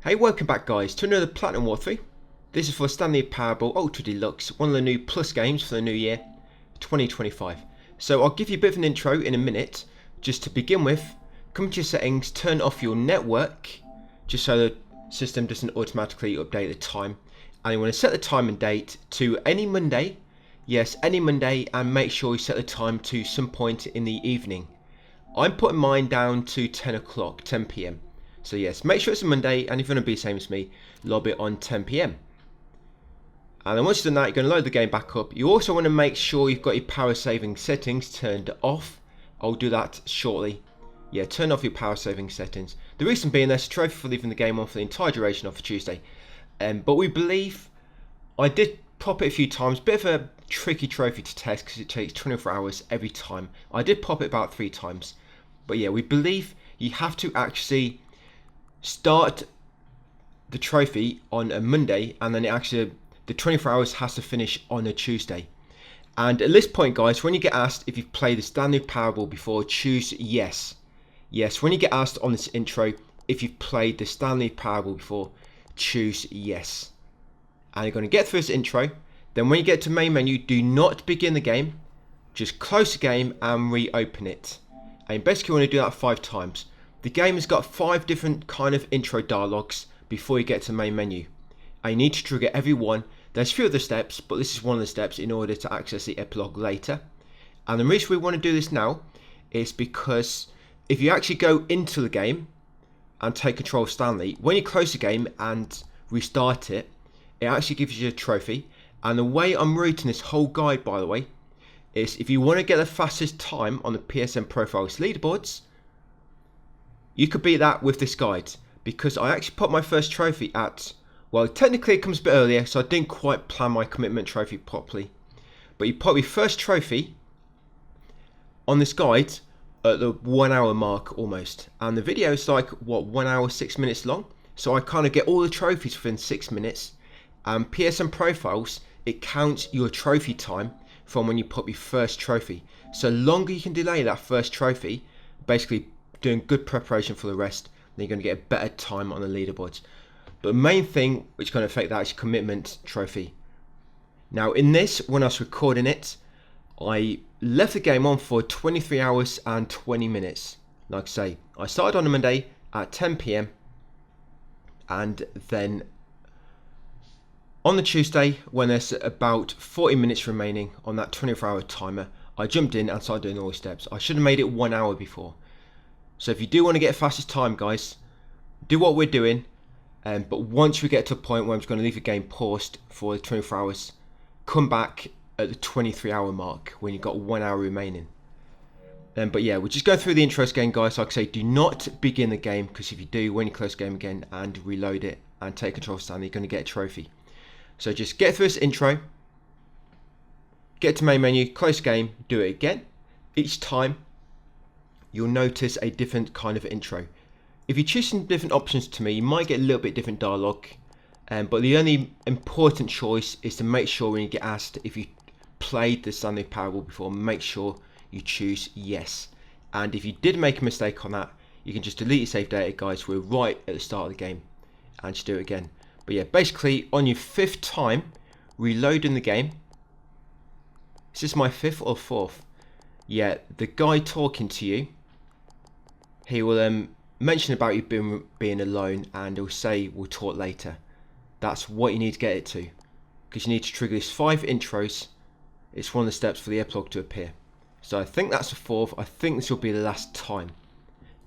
Hey, welcome back guys to another Platinum walkthrough. This is for Stanley Parable Ultra Deluxe, one of the new Plus games for the new year, 2025. So I'll give you a bit of an intro in a minute. Just to begin with, come to your settings, turn off your network, just so the system doesn't automatically update the time. And you want to set the time and date to any Monday, yes, any Monday, and make sure you set the time to some point in the evening. I'm putting mine down to 10 o'clock, 10 p.m. So yes, make sure it's a Monday, and if you want to be the same as me, lob it on 10 p.m. And then once you've done that, you're going to load the game back up. You also want to make sure you've got your power saving settings turned off. I'll do that shortly. Yeah, turn off your power saving settings. The reason being, there's a trophy for leaving the game on for the entire duration of Tuesday. But we believe, I did pop it a few times, bit of a tricky trophy to test because it takes 24 hours every time. I did pop it about 3 times. But yeah, we believe you have to actually start the trophy on a Monday, and then the 24 hours has to finish on a Tuesday. And at this point guys, when you get asked if you've played the Stanley Parable before, choose yes. Yes, when you get asked on this intro if you've played the Stanley Parable before, choose yes. And you're going to get through this intro. Then when you get to main menu, do not begin the game, just close the game and reopen it. And basically you want to do that 5 times. The game has got 5 different kind of intro dialogues before you get to the main menu. And you need to trigger every one. There's a few other steps, but this is one of the steps in order to access the epilogue later. And the reason we want to do this now is because if you actually go into the game and take control of Stanley, when you close the game and restart it, it actually gives you a trophy. And the way I'm routing this whole guide, by the way, is if you want to get the fastest time on the PSN Profiles leaderboards, you could beat that with this guide, because I actually put my first trophy at, well, technically it comes a bit earlier, so I didn't quite plan my commitment trophy properly. But you put your first trophy on this guide at the 1 hour mark almost. And the video is like, what, 1 hour, 6 minutes long? So I kind of get all the trophies within 6 minutes. And PSN Profiles, it counts your trophy time from when you put your first trophy. So the longer you can delay that first trophy, basically doing good preparation for the rest, then you're going to get a better time on the leaderboards. But the main thing which is going to affect that is commitment trophy. Now in this, when I was recording it, I left the game on for 23 hours and 20 minutes. Like I say, I started on a Monday at 10 p.m. and then on the Tuesday, when there's about 40 minutes remaining on that 24-hour timer, I jumped in and started doing all the steps. I should have made it 1 hour before. So if you do want to get fastest time, guys, do what we're doing. But once we get to a point where I'm just going to leave the game paused for the 24 hours, come back at the 23-hour mark when you've got 1 hour remaining. But yeah, we're just going through the intros again, guys. Like I say, do not begin the game, because if you do, when you close the game again and reload it and take control of Stanley, you're going to get a trophy. So just get through this intro, get to main menu, close game, do it again. Each time you'll notice a different kind of intro. If you choose some different options to me, you might get a little bit different dialogue. But the only important choice is to make sure when you get asked if you played the Stanley Parable before, make sure you choose yes. And if you did make a mistake on that, you can just delete your save data, guys. We're right at the start of the game, and just do it again. But yeah, basically on your 5th time reloading the game, is this my 5th or 4th? Yeah, the guy talking to you, he will mention about you being alone, and he'll say we'll talk later. That's what you need to get it to, because you need to trigger this 5 intros. It's one of the steps for the epilogue to appear. So I think that's the 4th. I think this will be the last time.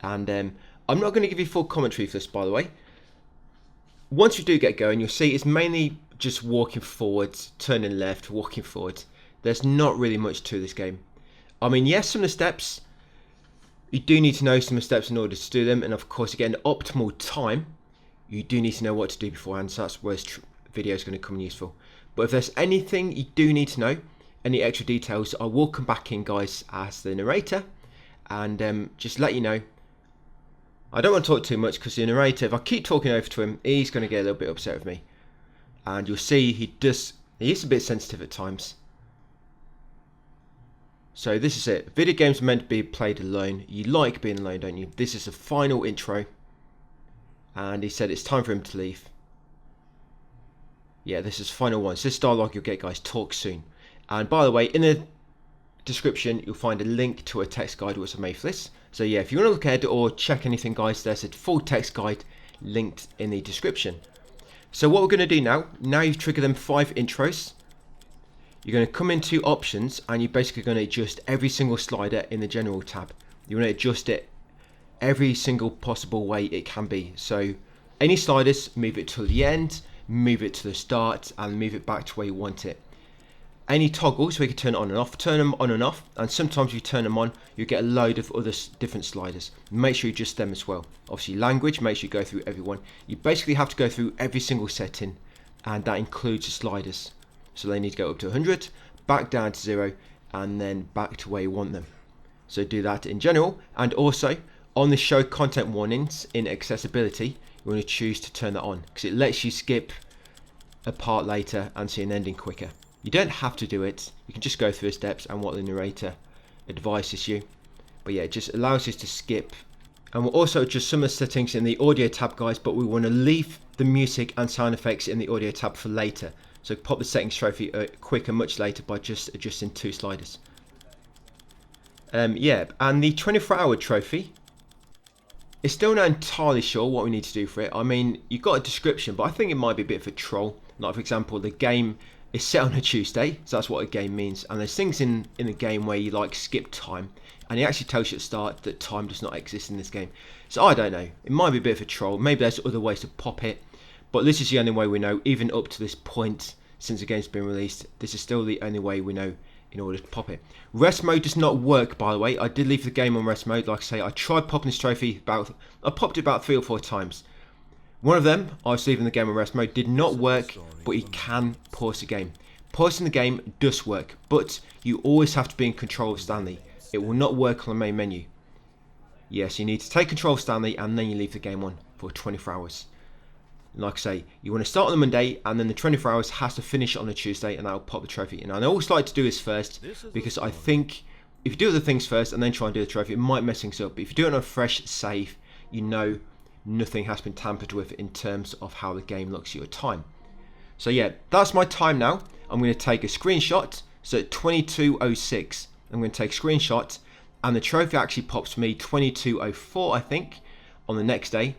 And I'm not going to give you full commentary for this, by the way. Once you do get going, you'll see it's mainly just walking forwards, turning left, walking forwards. There's not really much to this game. I mean, yes, some of the steps, you do need to know some of the steps in order to do them, and of course to get an optimal time, you do need to know what to do beforehand, so that's where this video is going to come in useful. But if there's anything you do need to know, any extra details, I will come back in, guys, as the narrator, and just let you know. I don't want to talk too much, because the narrator, if I keep talking over to him, he's going to get a little bit upset with me. And you'll see he is a bit sensitive at times. So this is it. Video games are meant to be played alone. You like being alone, don't you? This is the final intro. and he said it's time for him to leave. Yeah, this is final one. So this dialogue you'll get, guys. Talk soon. And by the way, in the description you'll find a link to a text guide which I made for this. So yeah, if you want to look ahead or check anything, guys, there's a full text guide linked in the description. So what we're going to do now you've triggered them 5 intros, you're going to come into options and you're basically going to adjust every single slider in the general tab. You want to adjust it every single possible way it can be. So any sliders, move it to the end, move it to the start, and move it back to where you want it. Any toggles, we can turn it on and off, turn them on and off, and sometimes if you turn them on, you get a load of other different sliders. Make sure you adjust them as well. Obviously language, make sure you go through everyone. You basically have to go through every single setting, and that includes the sliders. So they need to go up to 100, back down to 0, and then back to where you want them. So do that in general, and also on the show content warnings in accessibility, you want to choose to turn that on, because it lets you skip a part later and see an ending quicker. You don't have to do it, you can just go through the steps and what the narrator advises you. But yeah, it just allows us to skip. And we'll also adjust some of the settings in the audio tab, guys, but we want to leave the music and sound effects in the audio tab for later. So pop the settings trophy quicker much later by just adjusting 2 sliders. Yeah, and the 24-hour trophy, it's still not entirely sure what we need to do for it. I mean, you've got a description, but I think it might be a bit of a troll. Like, for example, the game is set on a Tuesday, so that's what a game means. And there's things in the game where you like skip time, and it actually tells you at the start that time does not exist in this game. So I don't know, it might be a bit of a troll. Maybe there's other ways to pop it, but this is the only way we know. Even up to this point, since the game's been released, this is still the only way we know in order to pop it. Rest mode does not work, by the way. I did leave the game on rest mode. Like I say, I tried popping this trophy I popped it about 3 or 4 times. One of them, I was leaving the game on rest mode, did not work, but you can pause the game. Pausing the game does work, but you always have to be in control of Stanley. It will not work on the main menu. Yes, you need to take control of Stanley and then you leave the game on for 24 hours. Like I say, you want to start on the Monday and then the 24 hours has to finish on a Tuesday, and that'll pop the trophy. And I always like to do this first because I think if you do the things first and then try and do the trophy, it might mess things up. But if you do it on a fresh save, you know nothing has been tampered with in terms of how the game looks at your time. So yeah, that's my time now. I'm going to take a screenshot. So at 22:06, I'm going to take a screenshot, and the trophy actually pops me 22:04, I think, on the next day.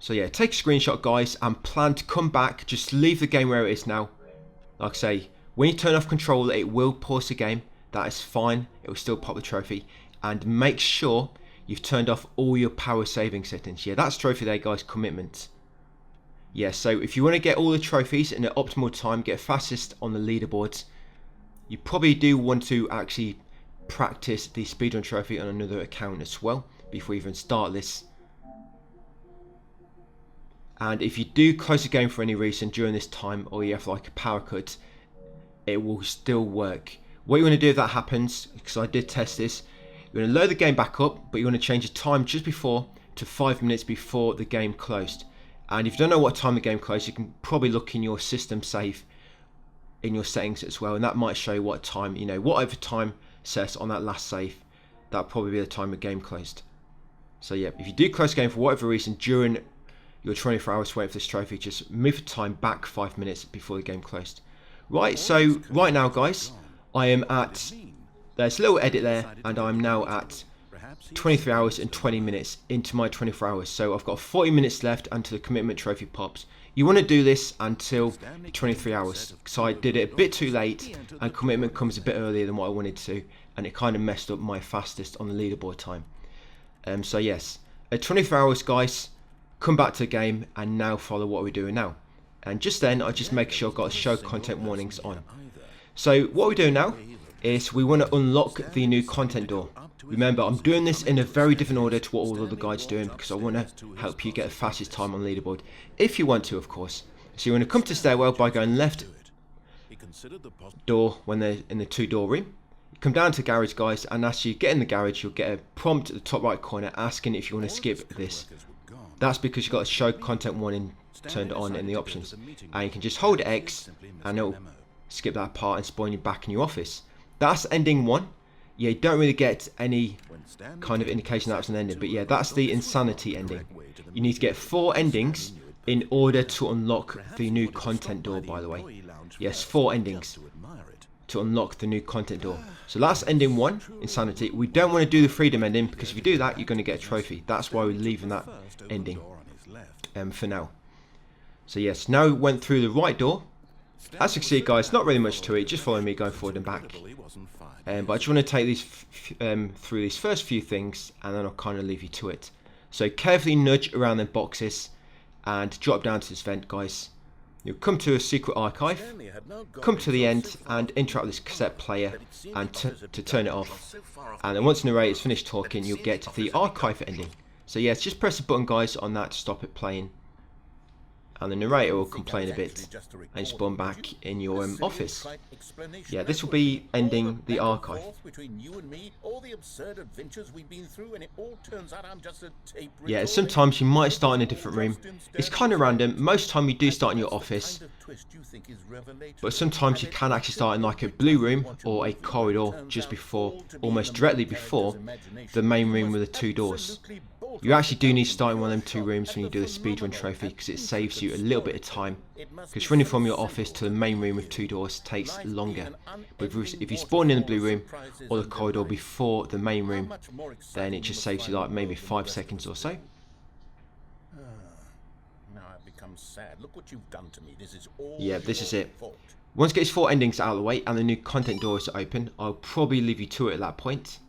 So yeah, take a screenshot, guys, and plan to come back. Just leave the game where it is now. Like I say, when you turn off controller, it will pause the game. That is fine. It will still pop the trophy. And make sure you've turned off all your power saving settings. Yeah, that's trophy there, guys. Commitment. Yeah, so if you want to get all the trophies in an optimal time, get fastest on the leaderboards, you probably do want to actually practice the speedrun trophy on another account as well before you even start this. And if you do close the game for any reason during this time, or you have like a power cut, it will still work. What you want to do if that happens, because I did test this, you're going to load the game back up, but you want to change the time just before to 5 minutes before the game closed. And if you don't know what time the game closed, you can probably look in your system save in your settings as well, and that might show you what time, you know, whatever time says on that last save, that'll probably be the time the game closed. So yeah, if you do close the game for whatever reason during your 24 hours waiting for this trophy, just move the time back 5 minutes before the game closed. Right, so right now, guys, I am at, there's a little edit there, and I'm now at 23 hours and 20 minutes into my 24 hours. So I've got 40 minutes left until the commitment trophy pops. You want to do this until 23 hours. So I did it a bit too late, and commitment comes a bit earlier than what I wanted to, and it kind of messed up my fastest on the leaderboard time. So yes, at 24 hours, guys, come back to the game and now follow what we're doing now. And just then, I just make sure I've got show content warnings on. So what we're doing now is we want to unlock the new content door. Remember, I'm doing this in a very different order to what all the other guys are doing, because I want to help you get the fastest time on the leaderboard, if you want to, of course. So you want to come to stairwell by going left door when they're in the 2-door room. You come down to garage, guys, and as you get in the garage, you'll get a prompt at the top right corner asking if you want to skip this. That's because you've got a show content warning turned on in the options, and you can just hold X and it'll skip that part and spawn you back in your office. That's ending 1. yeah, you don't really get any kind of indication that's an ending. But yeah, that's the insanity ending. You need to get 4 endings in order to unlock the new content door, by the way. Yes, 4 endings to unlock the new content door. So that's ending 1, insanity. We don't want to do the freedom ending, because if you do that, you're going to get a trophy. That's why we're leaving that ending for now. So yes, now we went through the right door. As you can see, guys, not really much to it. Just follow me going forward and back. But I just want to take these through these first few things, and then I'll kind of leave you to it. So carefully nudge around the boxes and drop down to this vent, guys. You'll come to a secret archive, come to the end and interact with this cassette player and to turn it off. And then once the narrator is finished talking, you'll get the archive ending. So yes, just press the button, guys, on that to stop it playing. And the narrator will complain a bit and spawn back in your office. Yeah, this will be ending the archive. Yeah, sometimes you might start in a different room. It's kind of random. Most time you do start in your office, but sometimes you can actually start in like a blue room or a corridor just before, almost directly before the main room with the 2 doors. You actually do need to start in one of them 2 rooms when you do the speedrun trophy, because it saves you a little bit of time. Because running from your office to the main room with 2 doors takes longer. But if you spawn in the blue room or the corridor before the main room, then it just saves you like maybe 5 seconds or so. Yeah, this is it. Once you get these 4 endings out of the way and the new content door is open, I'll probably leave you to it at that point.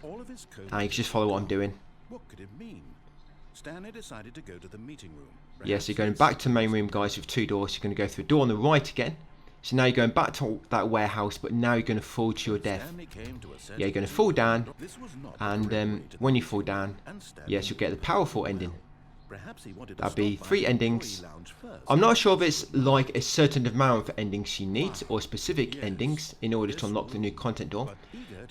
And you can just follow what I'm doing. What could it mean? Stanley decided to go to the meeting room. Yes, you're going back to the main room, guys, with 2 doors. You're going to go through a door on the right again. So now you're going back to that warehouse, but now you're going to fall to your death. Yeah, you're going to fall down, and when you fall down, yes, you'll get the powerful ending. That'd be 3 endings. I'm not sure if it's like a certain amount of endings you need, or specific endings, in order to unlock the new content door.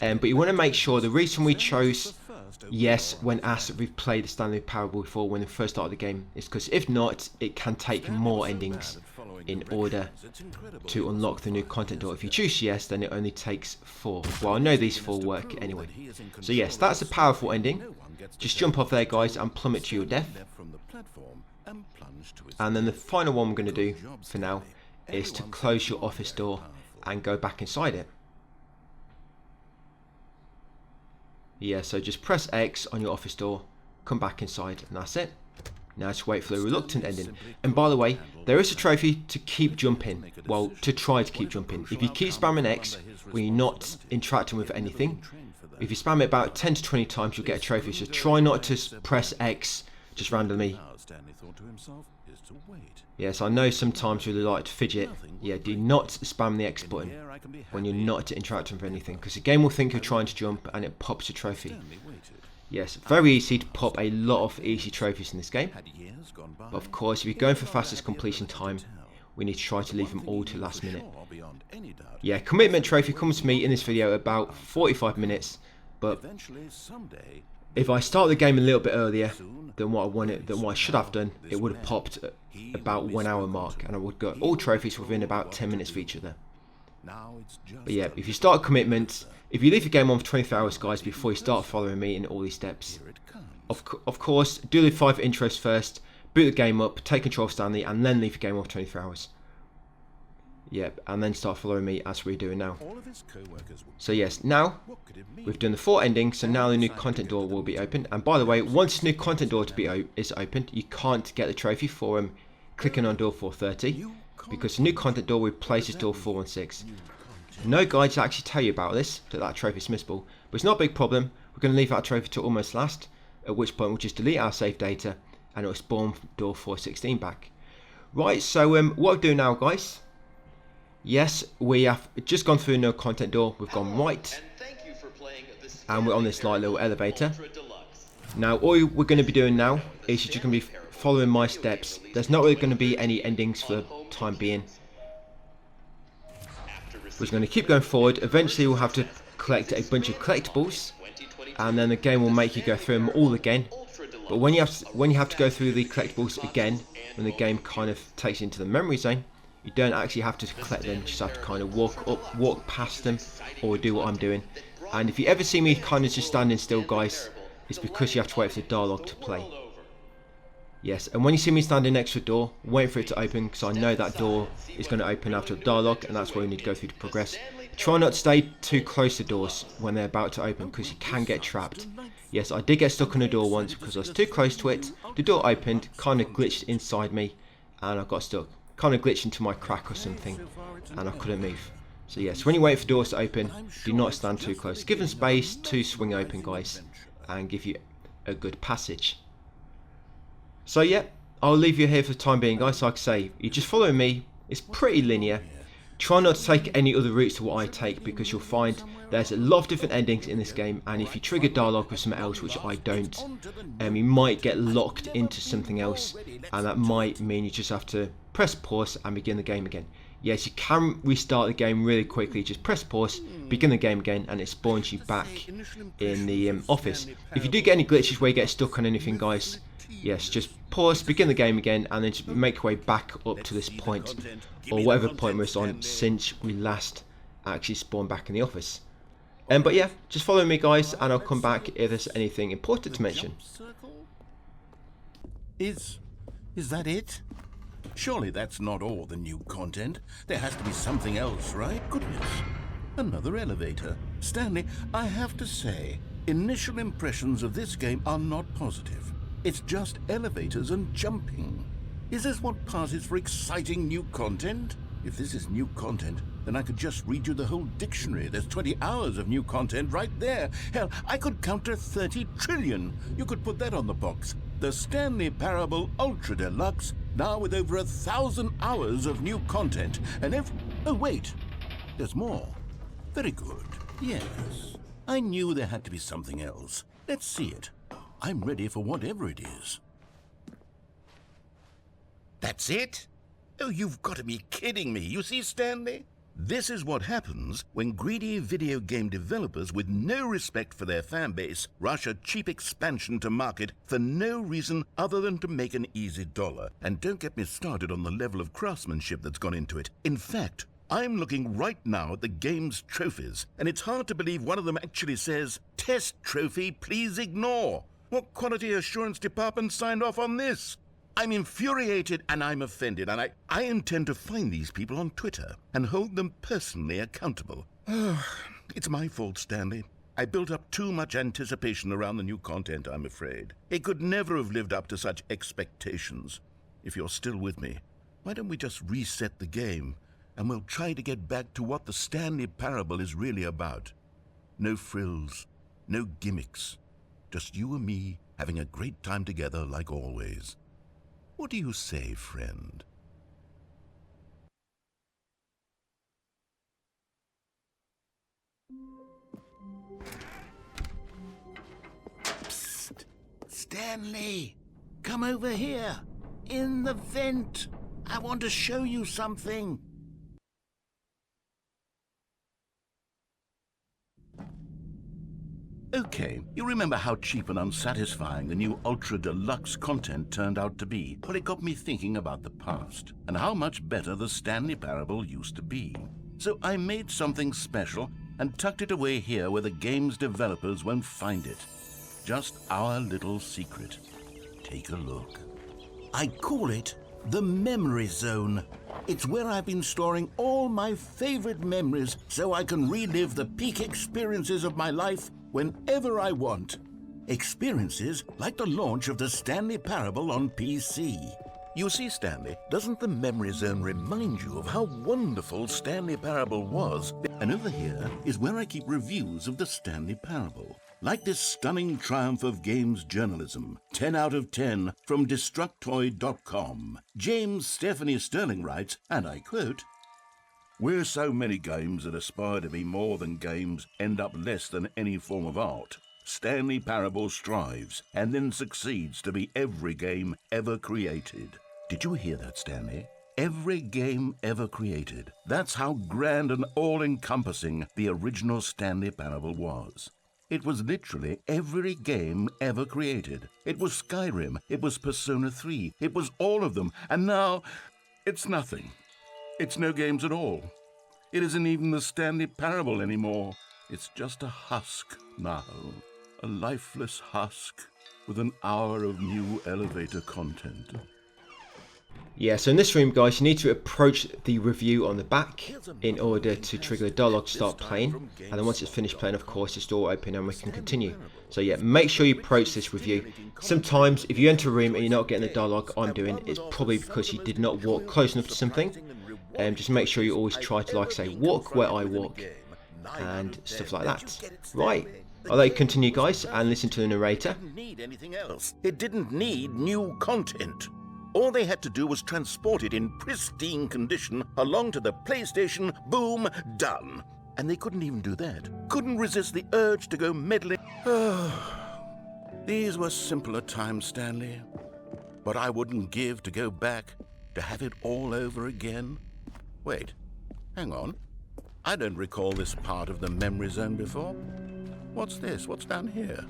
But you want to make sure the reason we chose yes when asked if we've played the Stanley Parable before when we first started the game is because if not, it can take more endings in order to unlock the new content door. If you choose yes, then it only takes 4. Well, I know these 4 work anyway. So yes, that's a powerful ending. Just jump off there, guys, and plummet to your death. And then the final one we're going to do for now is to close your office door and go back inside it. Yeah, so just press X on your office door, come back inside, and that's it. Now just wait for the reluctant ending. And by the way, there is a trophy to keep jumping. Well, to try to keep jumping. If you keep spamming X when you're not interacting with anything, if you spam it about 10 to 20 times, you'll get a trophy. So try not to press X just randomly. Yes, I know sometimes you really like to fidget. Yeah, do not spam the X button when you're not interacting with anything, because the game will think you're trying to jump and it pops a trophy. Yes, very easy to pop a lot of easy trophies in this game. But of course, if you're going for fastest completion time, we need to try to leave them all to last minute. Yeah, commitment trophy comes to me in this video about 45 minutes, but if I start the game a little bit earlier than what I should have done, it would have popped at about 1 hour mark, and I would get all trophies within about 10 minutes of each other. But yeah, if you start a commitment, if you leave the game on for 24 hours, guys, before you start following me in all these steps, of course, do the 5 intros first, boot the game up, take control of Stanley, and then leave the game on for 24 hours. Yep, and then start following me as we're doing now. So yes, now we've done the 4 endings, so now the new content door will be opened. And by the way, once the new content door is opened, you can't get the trophy for clicking on door 430, because the new content door replaces door 416. No guides actually tell you about this, that trophy is missable, but it's not a big problem. We're going to leave that trophy to almost last, at which point we'll just delete our save data and it'll spawn door 416 back. Right, so what we'll do now, guys. Yes, we have just gone through no content door. We've gone right, and we're on this light little elevator. Now, all we're going to be doing now is you're just going to be following my steps. There's not really going to be any endings for the time being. We're just going to keep going forward. Eventually, we'll have to collect a bunch of collectibles, and then the game will make you go through them all again. But when you have to go through the collectibles again, when the game kind of takes you into the memory zone, You don't actually have to collect them, you just have to kind of walk past them, or do what I'm doing. And if you ever see me kind of just standing still, guys, it's because you have to wait for the dialogue to play. Yes, and when you see me standing next to a door, wait for it to open, because I know that door is going to open after the dialogue, and that's where we need to go through to progress. Try not to stay too close to doors when they're about to open, because you can get trapped. Yes, I did get stuck on a door once because I was too close to it. The door opened, kind of glitched inside me, and I got stuck. Kind of glitched into my crack or something, and I couldn't move. So yes, when you wait for doors to open, do not stand too close. Give them space to swing open, guys, and give you a good passage. So yeah, I'll leave you here for the time being, guys. Like I say, you just follow me. It's pretty linear. Try not to take any other routes to what I take, because you'll find there's a lot of different endings in this game, and if you trigger dialogue with something else, which I don't, you might get locked into something else, and that might mean you just have to press pause and begin the game again. Yes, you can restart the game really quickly. Just press pause, begin the game again, and it spawns you back in the office. If you do get any glitches where you get stuck on anything, guys, yes, just pause, begin the game again, and then just make your way back up to this point, or whatever point we're on since we last actually spawned back in the office. But yeah, just follow me, guys, and I'll come back if there's anything important to mention. Is that it? Surely that's not all the new content. There has to be something else, right? Goodness. Another elevator. Stanley, I have to say, initial impressions of this game are not positive. It's just elevators and jumping. Is this what passes for exciting new content? If this is new content, then I could just read you the whole dictionary. There's 20 hours of new content right there. Hell, I could count to 30 trillion. You could put that on the box. The Stanley Parable Ultra Deluxe, now with over 1,000 hours of new content. And oh wait, there's more. Very good. Yes, I knew there had to be something else. Let's see it. I'm ready for whatever it is. That's it? Oh, you've got to be kidding me. You see, Stanley? This is what happens when greedy video game developers with no respect for their fan base rush a cheap expansion to market for no reason other than to make an easy dollar. And don't get me started on the level of craftsmanship that's gone into it. In fact, I'm looking right now at the game's trophies, and it's hard to believe one of them actually says, "Test trophy, please ignore." What quality assurance department signed off on this? I'm infuriated and I'm offended, and I intend to find these people on Twitter and hold them personally accountable. It's my fault, Stanley. I built up too much anticipation around the new content, I'm afraid. It could never have lived up to such expectations. If you're still with me, why don't we just reset the game, and we'll try to get back to what the Stanley Parable is really about. No frills, no gimmicks. Just you and me having a great time together like always. What do you say, friend? Psst! Stanley! Come over here! In the vent! I want to show you something! Okay, you remember how cheap and unsatisfying the new Ultra Deluxe content turned out to be? Well, it got me thinking about the past, and how much better the Stanley Parable used to be. So I made something special and tucked it away here where the game's developers won't find it. Just our little secret. Take a look. I call it the Memory Zone. It's where I've been storing all my favorite memories so I can relive the peak experiences of my life whenever I want. Experiences like the launch of the Stanley Parable on PC. You see, Stanley, doesn't the Memory Zone remind you of how wonderful Stanley Parable was? And over here is where I keep reviews of the Stanley Parable. Like this stunning triumph of games journalism, 10 out of 10 from Destructoid.com. James Stephanie Sterling writes, and I quote, "Where so many games that aspire to be more than games end up less than any form of art, Stanley Parable strives and then succeeds to be every game ever created." Did you hear that, Stanley? Every game ever created. That's how grand and all-encompassing the original Stanley Parable was. It was literally every game ever created. It was Skyrim, it was Persona 3, it was all of them, and now it's nothing. It's no games at all. It isn't even the Stanley Parable anymore. It's just a husk now. A lifeless husk with an hour of new elevator content. Yeah, so in this room, guys, you need to approach the review on the back in order to trigger the dialogue to start playing. And then once it's finished playing, of course, it's door open and we can continue. So yeah, make sure you approach this review. Sometimes, if you enter a room and you're not getting the dialogue I'm doing, it's probably because you did not walk close enough to something. Just make sure you always try to, like I say, walk where I walk and stuff like that. Right, I'll let you continue, guys, and listen to the narrator. It didn't need anything else. It didn't need new content. All they had to do was transport it in pristine condition along to the PlayStation. Boom, done. And they couldn't even do that. Couldn't resist the urge to go meddling. These were simpler times, Stanley. But I wouldn't give to go back to have it all over again. Wait, hang on. I don't recall this part of the memory zone before. What's this? What's down here?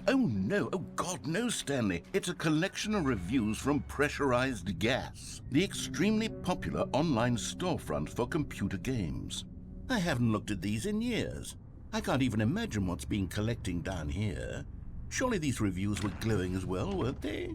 Oh no, oh God, no, Stanley. It's a collection of reviews from Pressurized Gas, the extremely popular online storefront for computer games. I haven't looked at these in years. I can't even imagine what's been collecting down here. Surely these reviews were glowing as well, weren't they?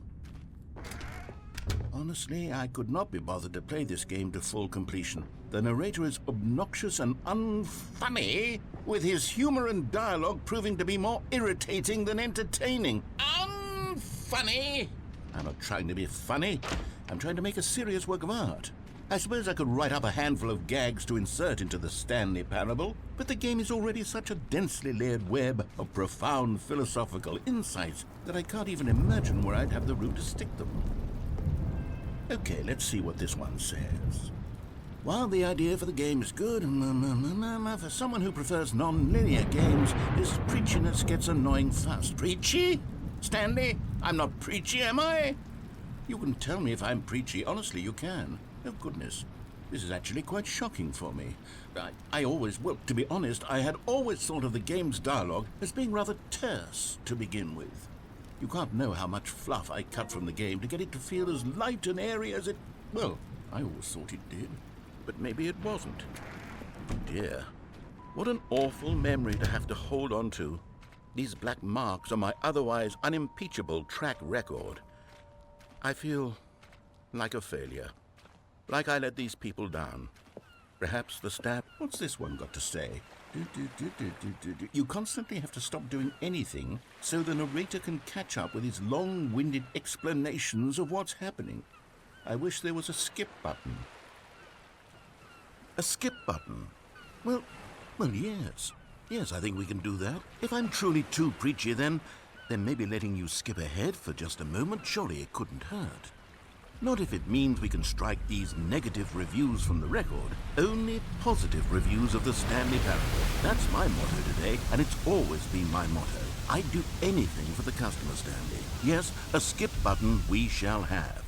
Honestly, I could not be bothered to play this game to full completion. The narrator is obnoxious and unfunny, with his humor and dialogue proving to be more irritating than entertaining. Unfunny? I'm not trying to be funny. I'm trying to make a serious work of art. I suppose I could write up a handful of gags to insert into the Stanley Parable, but the game is already such a densely layered web of profound philosophical insights that I can't even imagine where I'd have the room to stick them. Okay, let's see what this one says. While the idea for the game is good, for someone who prefers non-linear games, this preachiness gets annoying fast. Preachy? Stanley, I'm not preachy, am I? You can tell me if I'm preachy. Honestly, you can. Oh, goodness. This is actually quite shocking for me. Well, to be honest, I had always thought of the game's dialogue as being rather terse to begin with. You can't know how much fluff I cut from the game to get it to feel as light and airy as it... Well, I always thought it did. But maybe it wasn't. Oh dear. What an awful memory to have to hold on to. These black marks on my otherwise unimpeachable track record. I feel like a failure. Like I let these people down. Perhaps the staff... What's this one got to say? You constantly have to stop doing anything so the narrator can catch up with his long-winded explanations of what's happening. I wish there was a skip button. A skip button? Well, yes. Yes, I think we can do that. If I'm truly too preachy, then maybe letting you skip ahead for just a moment, surely it couldn't hurt. Not if it means we can strike these negative reviews from the record. Only positive reviews of the Stanley Parable. That's my motto today, and it's always been my motto. I'd do anything for the customer, Stanley. Yes, a skip button we shall have.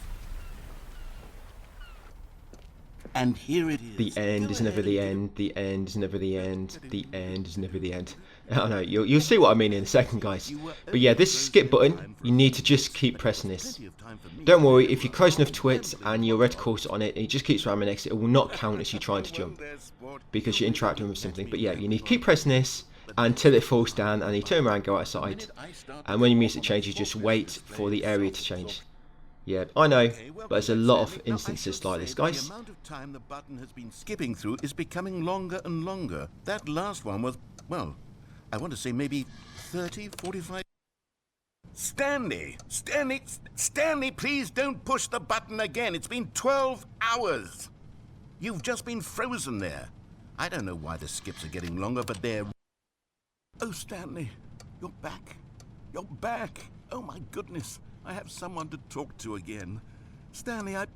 And here it is. The end is never the end. The end is never the end. The end is never the end. I don't know. You'll see what I mean in a second, guys. But yeah, this skip button, you need to just keep pressing this. Don't worry, if you're close enough to it and your red course on it and it just keeps ramming next, it will not count as you trying to jump because you're interacting with something. But yeah, you need to keep pressing this until it falls down and you turn around and go outside. And when your music changes, just wait for the area to change. Yeah, I know, but there's a lot of instances like this, guys. The amount of time the button has been skipping through is becoming longer and longer. That last one was, well, I want to say maybe 30, 45... Stanley, please don't push the button again. It's been 12 hours. You've just been frozen there. I don't know why the skips are getting longer, but they're... Oh, Stanley, you're back. You're back. Oh, my goodness. I have someone to talk to again. Stanley, I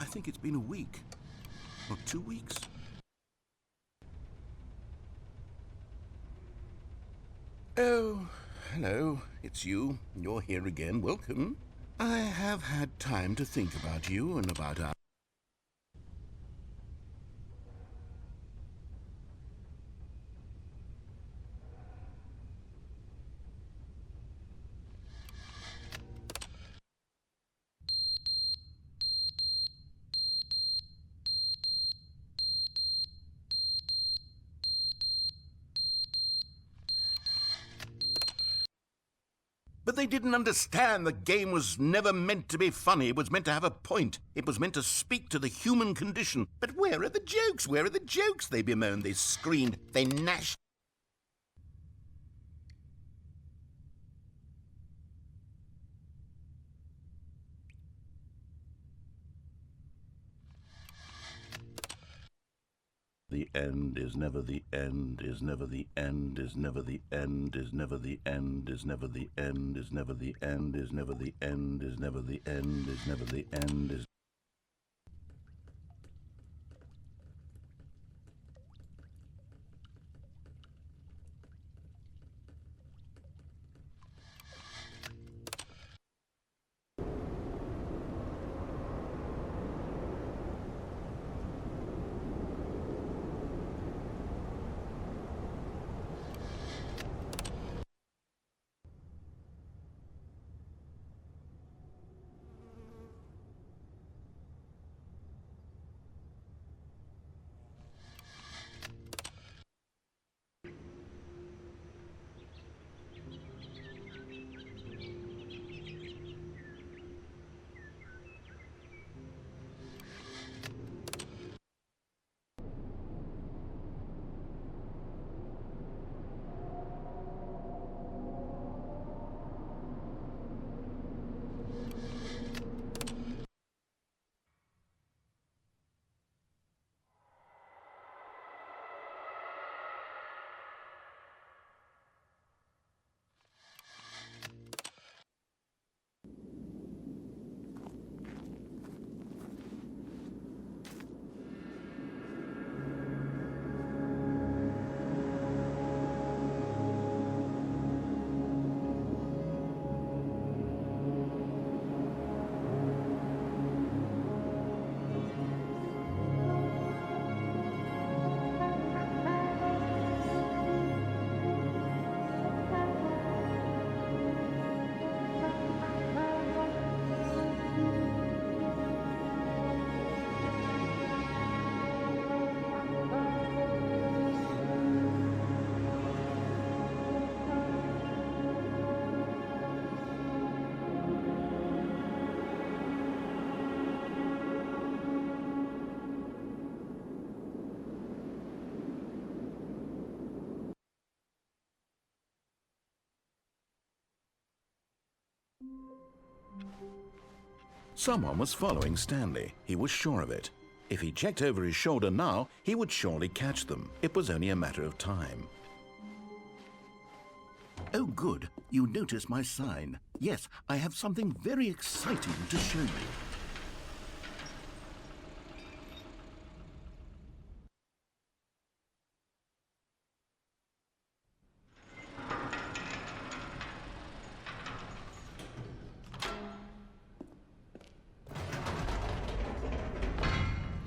think it's been a week. Or 2 weeks. Oh, hello. It's you. You're here again. Welcome. I have had time to think about you and about our... they didn't understand the game was never meant to be funny. It was meant to have a point. It was meant to speak to the human condition. But where are the jokes? Where are the jokes? They bemoaned, they screamed, they gnashed. The end is never the end, is never the end, is never the end, is never the end, is never the end, is never the end, is never the end, is never the end, is never the end, is. Someone was following Stanley. He was sure of it. If he checked over his shoulder now, he would surely catch them. It was only a matter of time. Oh, good. You notice my sign. Yes, I have something very exciting to show you.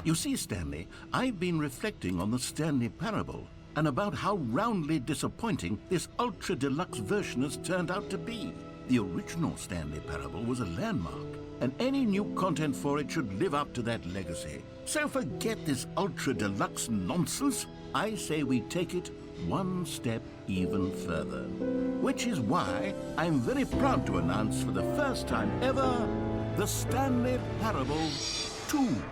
You see, Stanley, I've been reflecting on the Stanley parable and about how roundly disappointing this ultra-deluxe version has turned out to be. The original Stanley parable was a landmark, and any new content for it should live up to that legacy. So forget this ultra-deluxe nonsense. I say we take it one step even further. Which is why I'm very proud to announce for the first time ever, the Stanley Parable 2.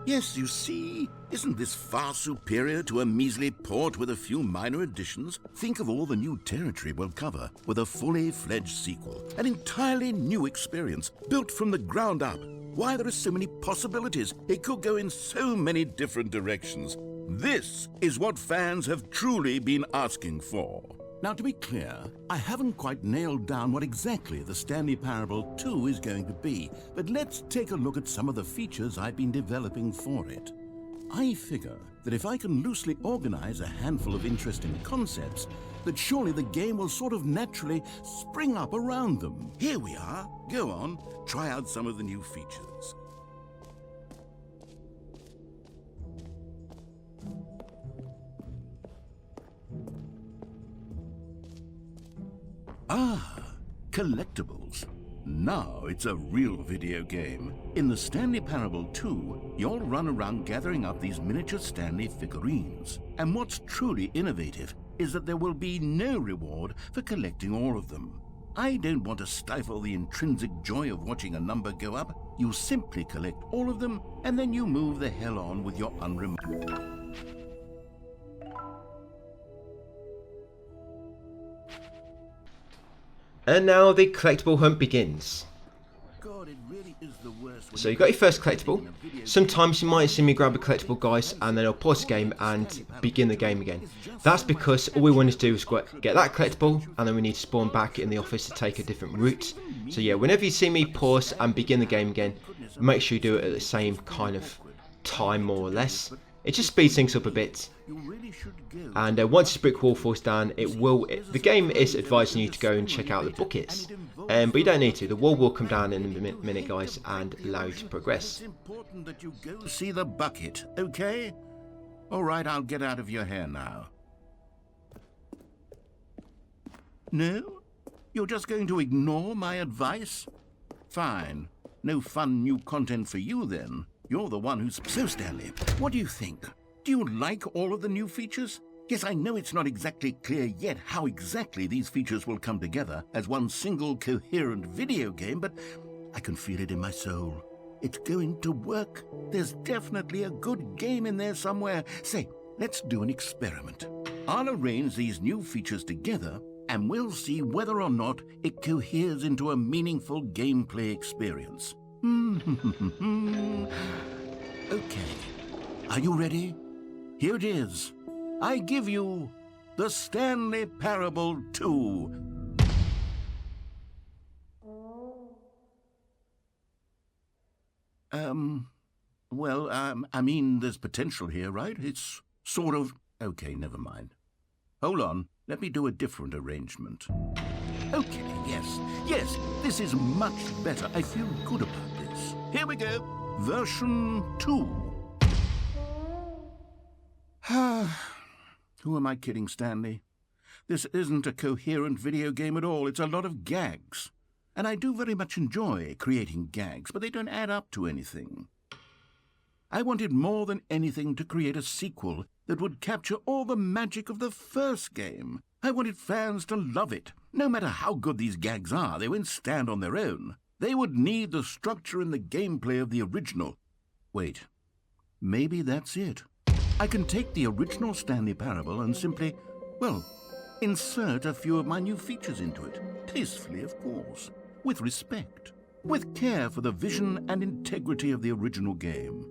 Yes, you see, isn't this far superior to a measly port with a few minor additions? Think of all the new territory we'll cover with a fully fledged sequel, an entirely new experience, built from the ground up. Why, there are so many possibilities. It could go in so many different directions. This is what fans have truly been asking for. Now, to be clear, I haven't quite nailed down what exactly the Stanley Parable 2 is going to be, but let's take a look at some of the features I've been developing for it. I figure that if I can loosely organize a handful of interesting concepts, that surely the game will sort of naturally spring up around them. Here we are. Go on, try out some of the new features. Ah, collectibles. Now it's a real video game. In the Stanley Parable 2, you'll run around gathering up these miniature Stanley figurines. And what's truly innovative is that there will be no reward for collecting all of them. I don't want to stifle the intrinsic joy of watching a number go up. You simply collect all of them, and then you move the hell on with your unremarked. And now the collectible hunt begins. God, it really is the worst when So you got your first collectible. Sometimes you might see me grab a collectible, guys, and then I'll pause the game and begin the game again. That's because all we want to do is get that collectible, and then we need to spawn back in the office to take a different route. So yeah, whenever you see me pause and begin the game again, make sure you do it at the same kind of time, more or less. It just speeds things up a bit. And once this brick wall falls down, the game is advising you to go and check out the buckets. But you don't need to. The wall will come down in a minute, guys, and allow you to progress. It's important that you go see the bucket, okay? All right, I'll get out of your hair now. No? You're just going to ignore my advice? Fine. No fun new content for you, then. You're the one who's... So, Stanley, what do you think? Do you like all of the new features? Yes, I know it's not exactly clear yet how exactly these features will come together as one single coherent video game, but I can feel it in my soul. It's going to work. There's definitely a good game in there somewhere. Say, let's do an experiment. I'll arrange these new features together, and we'll see whether or not it coheres into a meaningful gameplay experience. Okay. Are you ready? Here it is. I give you the Stanley Parable 2. I mean, there's potential here, right? It's sort of... Okay, never mind. Hold on. Let me do a different arrangement. Okay, yes, this is much better. I feel good about this. Here we go. Version 2. Who am I kidding, Stanley? This isn't a coherent video game at all. It's a lot of gags. And I do very much enjoy creating gags, but they don't add up to anything. I wanted more than anything to create a sequel that would capture all the magic of the first game. I wanted fans to love it. No matter how good these gags are, they won't stand on their own. They would need the structure and the gameplay of the original. Wait, maybe that's it. I can take the original Stanley Parable and simply, well, insert a few of my new features into it. Tastefully, of course. With respect. With care for the vision and integrity of the original game.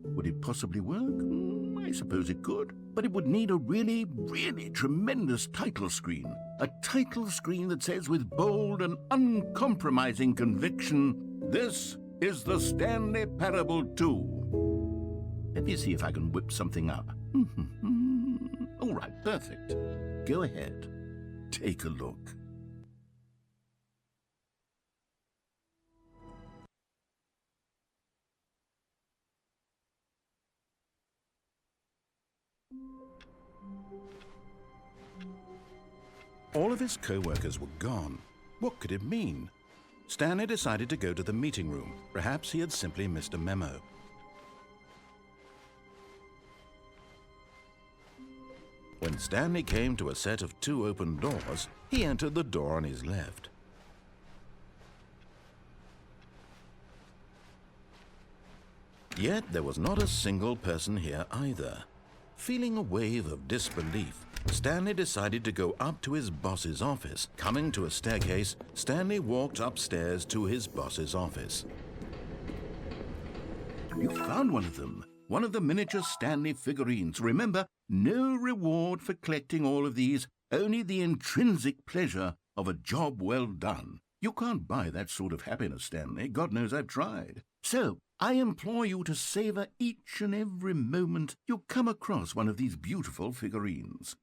Would it possibly work? I suppose it could. But it would need a really, really tremendous title screen. A title screen that says with bold and uncompromising conviction, "This is the Stanley Parable 2. Let me see if I can whip something up. All right, perfect. Go ahead. Take a look. All of his co-workers were gone. What could it mean? Stanley decided to go to the meeting room. Perhaps he had simply missed a memo. When Stanley came to a set of 2 open doors, he entered the door on his left. Yet there was not a single person here either. Feeling a wave of disbelief, Stanley decided to go up to his boss's office. Coming to a staircase, Stanley walked upstairs to his boss's office. You found one of them. One of the miniature Stanley figurines. Remember, no reward for collecting all of these, only the intrinsic pleasure of a job well done. You can't buy that sort of happiness, Stanley. God knows I've tried. So, I implore you to savor each and every moment you come across one of these beautiful figurines.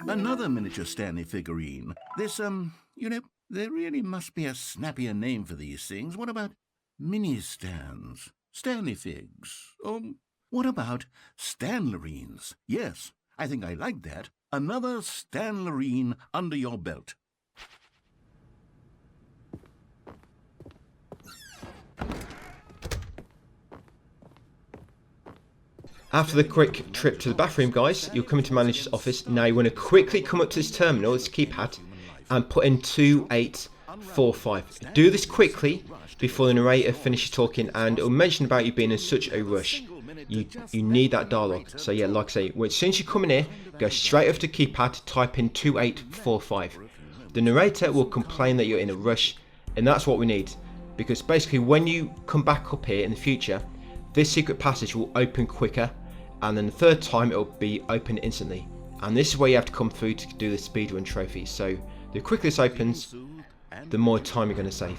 Another miniature Stanley figurine. This, there really must be a snappier name for these things. What about mini-stands? Stanley figs? What about Stanlerines? Yes, I think I like that. Another Stanlerine under your belt. After the quick trip to the bathroom, guys, you'll come into manager's office. Now you want to quickly come up to this terminal, this keypad, and put in 2845. Do this quickly before the narrator finishes talking, and it'll mention about you being in such a rush. You need that dialogue. So yeah, like I say, as soon as you come in here, go straight over to keypad, type in 2845. The narrator will complain that you're in a rush, and that's what we need. Because basically when you come back up here in the future, this secret passage will open quicker, and then the third time it will be open instantly. And this is where you have to come through to do the speedrun trophy. So the quicker this opens, the more time you're going to save.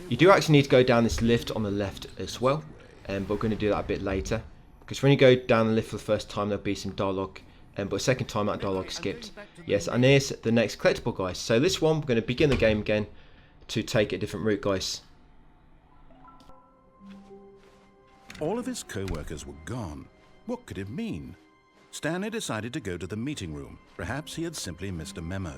You do actually need to go down this lift on the left as well, but we're going to do that a bit later. Because when you go down the lift for the first time, there'll be some dialogue, but the second time that dialogue skipped. Yes, and here's the next collectible, guys. So this one, we're going to begin the game again to take a different route, guys. All of his co-workers were gone. What could it mean? Stanley decided to go to the meeting room. Perhaps he had simply missed a memo.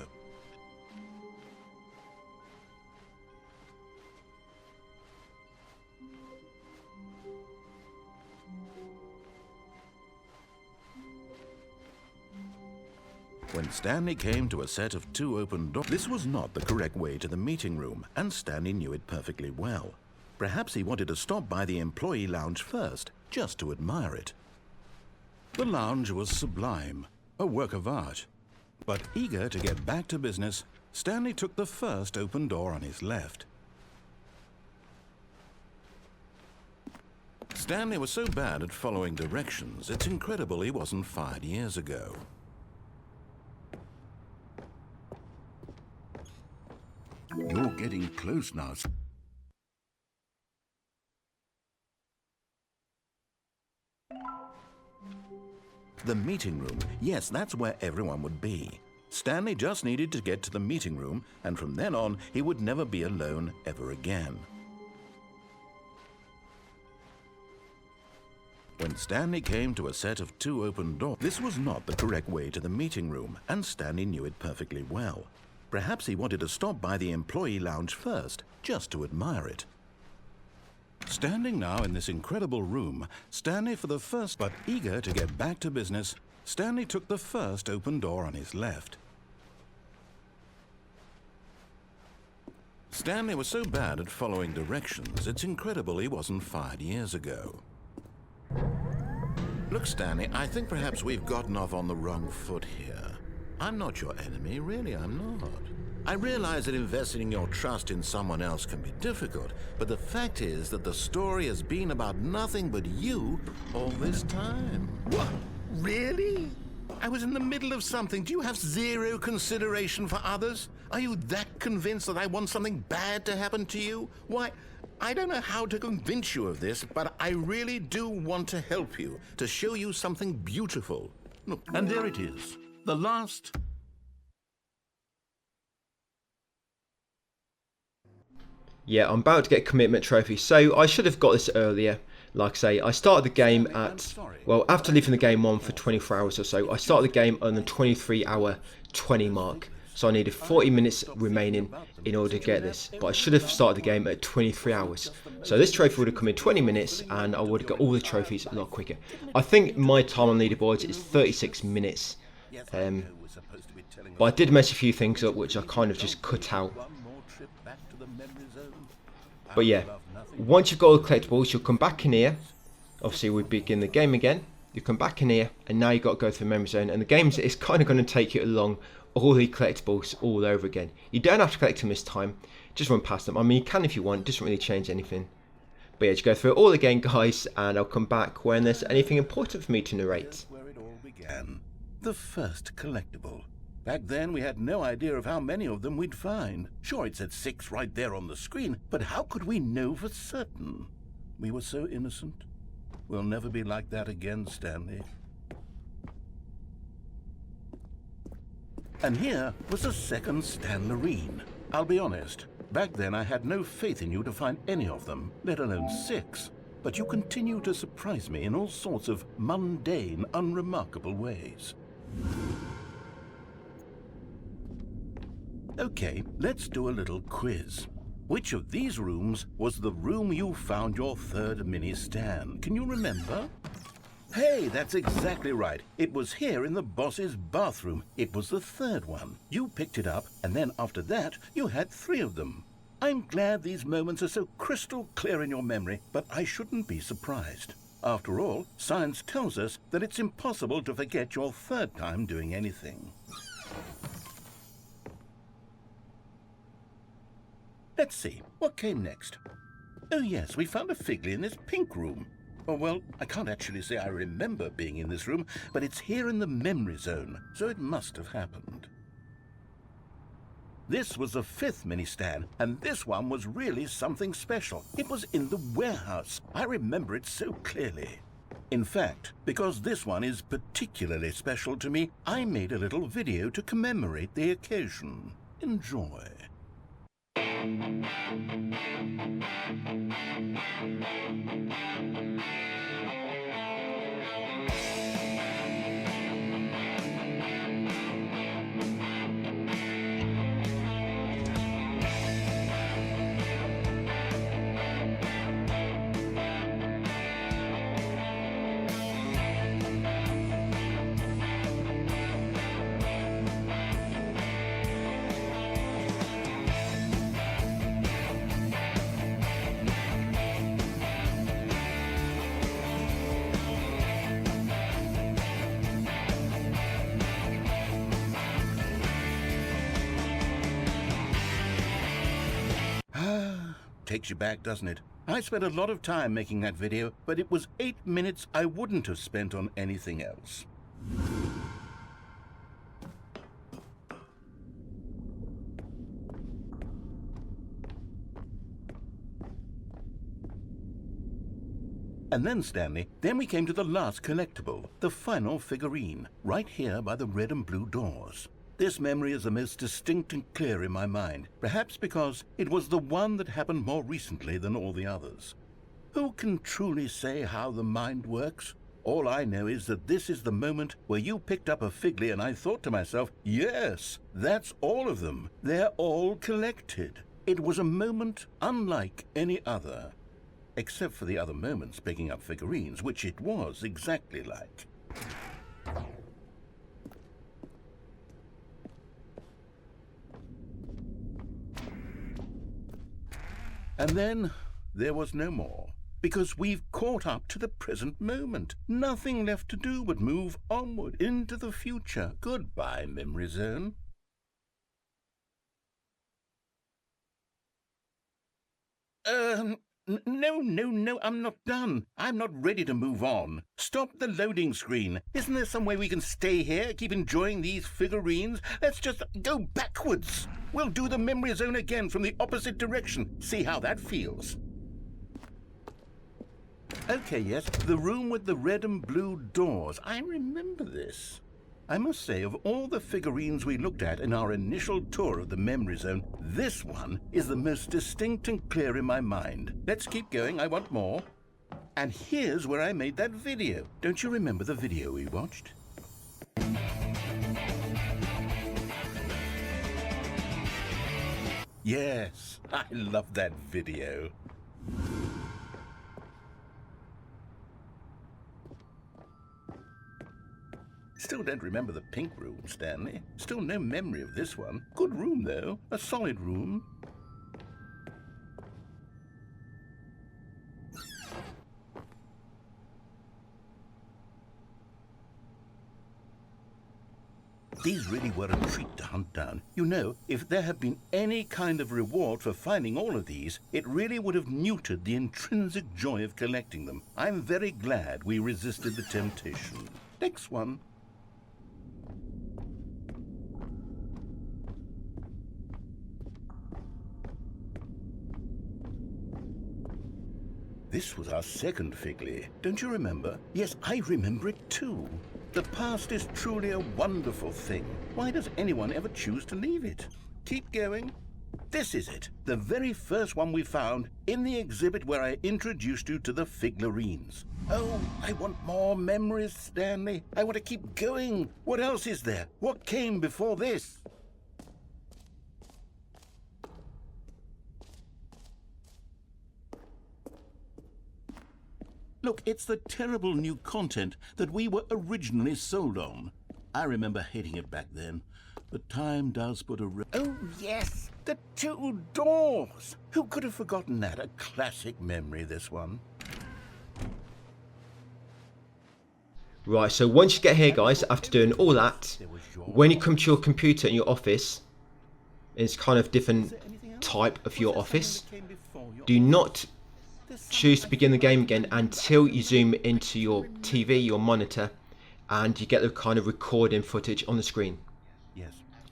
When Stanley came to a set of 2 open doors, this was not the correct way to the meeting room, and Stanley knew it perfectly well. Perhaps he wanted to stop by the employee lounge first, just to admire it. The lounge was sublime, a work of art. But eager to get back to business, Stanley took the first open door on his left. Stanley was so bad at following directions, it's incredible he wasn't fired years ago. You're getting close now. The meeting room. Yes, that's where everyone would be. Stanley just needed to get to the meeting room, and from then on, he would never be alone ever again. When Stanley came to a set of 2 open doors, this was not the correct way to the meeting room, and Stanley knew it perfectly well. Perhaps he wanted to stop by the employee lounge first, just to admire it. Standing now in this incredible room, Stanley for the first, but eager to get back to business, Stanley took the first open door on his left. Stanley was so bad at following directions, it's incredible he wasn't fired years ago. Look, Stanley, I think perhaps we've gotten off on the wrong foot here. I'm not your enemy, really, I'm not. I realize that investing your trust in someone else can be difficult, but the fact is that the story has been about nothing but you all this time. What? Really? I was in the middle of something. Do you have zero consideration for others? Are you that convinced that I want something bad to happen to you? Why, I don't know how to convince you of this, but I really do want to help you, to show you something beautiful. Look, and there it is, the last... Yeah, I'm about to get a commitment trophy, so I should have got this earlier. Like I say, I started the game at, well, after leaving the game on for 24 hours or so, I started the game on the 23-hour 20 mark. So I needed 40 minutes remaining in order to get this. But I should have started the game at 23 hours. So this trophy would have come in 20 minutes and I would have got all the trophies a lot quicker. I think my time on leaderboards is 36 minutes. But I did mess a few things up which I kind of just cut out. But yeah, once you've got all the collectibles, you'll come back in here. Obviously, we begin the game again. You come back in here, and now you've got to go through the memory zone. And the game is kind of going to take you along all the collectibles all over again. You don't have to collect them this time. Just run past them. I mean, you can if you want. It doesn't really change anything. But yeah, just go through it all again, guys. And I'll come back when there's anything important for me to narrate. Where it all began. The first collectible. Back then, we had no idea of how many of them we'd find. Sure, it said 6 right there on the screen, but how could we know for certain? We were so innocent. We'll never be like that again, Stanley. And here was a second Stanley. I'll be honest, back then I had no faith in you to find any of them, let alone 6. But you continue to surprise me in all sorts of mundane, unremarkable ways. Okay, let's do a little quiz. Which of these rooms was the room you found your third mini Stan? Can you remember? Hey, that's exactly right. It was here in the boss's bathroom. It was the third one. You picked it up, and then after that, you had 3 of them. I'm glad these moments are so crystal clear in your memory, but I shouldn't be surprised. After all, science tells us that it's impossible to forget your third time doing anything. Let's see, what came next? Oh yes, we found a Figley in this pink room. Oh, well, I can't actually say I remember being in this room, but it's here in the memory zone, so it must have happened. This was the 5th mini Stan, and this one was really something special. It was in the warehouse. I remember it so clearly. In fact, because this one is particularly special to me, I made a little video to commemorate the occasion. Enjoy. Takes you back, doesn't it? I spent a lot of time making that video, but it was 8 minutes I wouldn't have spent on anything else. And then, Stanley, then we came to the last collectible, the final figurine, right here by the red and blue doors. This memory is the most distinct and clear in my mind, perhaps because it was the one that happened more recently than all the others. Who can truly say how the mind works? All I know is that this is the moment where you picked up a Figley and I thought to myself, yes, that's all of them. They're all collected. It was a moment unlike any other, except for the other moments picking up figurines, which it was exactly like. And then there was no more, because we've caught up to the present moment. Nothing left to do but move onward into the future. Goodbye, memory zone. No, I'm not done. I'm not ready to move on. Stop the loading screen. Isn't there some way we can stay here, keep enjoying these figurines? Let's just go backwards. We'll do the memory zone again from the opposite direction. See how that feels. Okay, yes, the room with the red and blue doors. I remember this. I must say, of all the figurines we looked at in our initial tour of the memory zone, this one is the most distinct and clear in my mind. Let's keep going, I want more. And here's where I made that video. Don't you remember the video we watched? Yes, I love that video. Still don't remember the pink room, Stanley. Still no memory of this one. Good room, though. A solid room. These really were a treat to hunt down. You know, if there had been any kind of reward for finding all of these, it really would have neutered the intrinsic joy of collecting them. I'm very glad we resisted the temptation. Next one. This was our second Figley. Don't you remember? Yes, I remember it too. The past is truly a wonderful thing. Why does anyone ever choose to leave it? Keep going. This is it, the very first one we found in the exhibit where I introduced you to the figurines. Oh, I want more memories, Stanley. I want to keep going. What else is there? What came before this? Look, it's the terrible new content that we were originally sold on. I remember hating it back then, but time does put a... Oh, yes, the two doors. Who could have forgotten that? A classic memory, this one. Right, so once you get here, guys, after doing all that, when you come to your computer in your office, it's kind of different type of your office. Do not choose to begin the game again until you zoom into your TV, your monitor, and you get the kind of recording footage on the screen.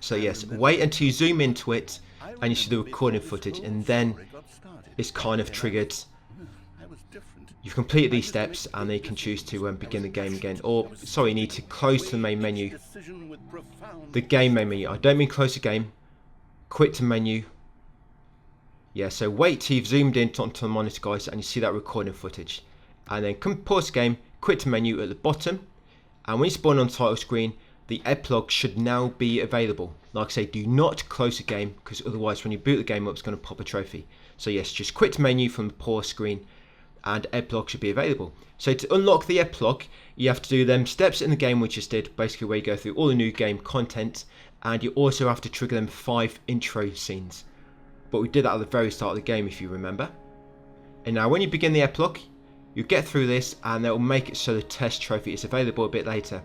So yes, wait until you zoom into it and you see the recording footage, and then it's kind of triggered. You've completed these steps and then you can choose to begin the game again. Or, sorry, you need to close to the main menu. The game main menu. I don't mean close the game. Quit to menu. Yeah, so wait till you've zoomed in onto the monitor, guys, and you see that recording footage. And then come pause the game, quit to menu at the bottom. And when you spawn on the title screen, the epilogue should now be available. Like I say, do not close the game, because otherwise when you boot the game up, it's going to pop a trophy. So yes, just quit to menu from the pause screen, and epilogue should be available. So to unlock the epilogue, you have to do them steps in the game we just did, basically where you go through all the new game content, and you also have to trigger them 5 intro scenes. But we did that at the very start of the game, if you remember. And now when you begin the epilogue, you get through this and they'll make it so the test trophy is available a bit later.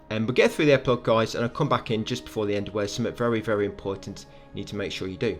But get through the epilogue, guys, and I'll come back in just before the end where something very, very important you need to make sure you do.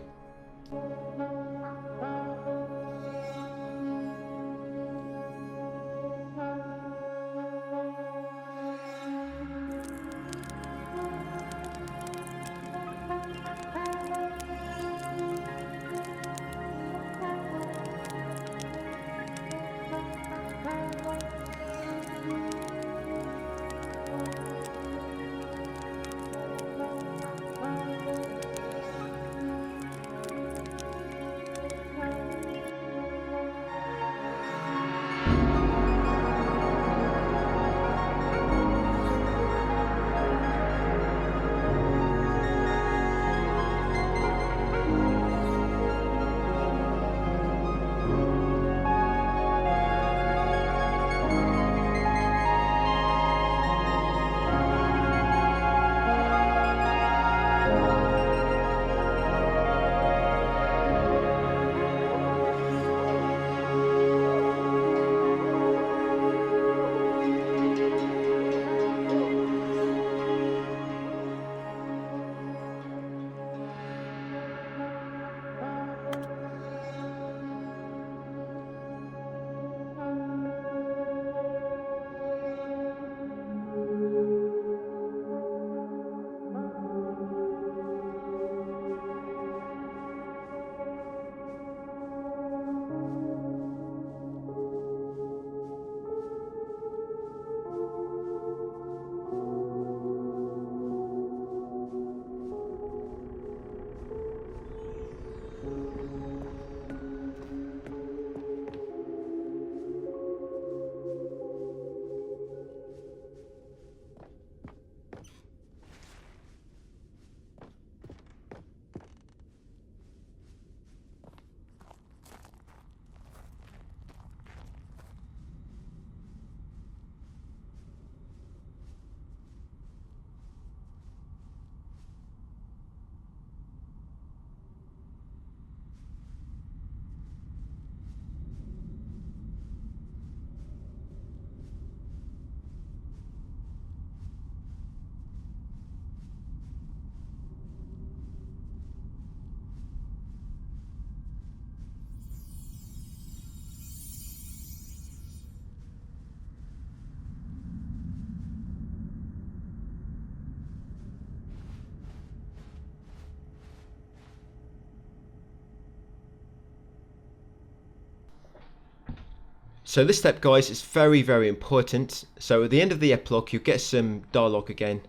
So this step, guys, is very, very important. So at the end of the epilogue, you'll get some dialogue again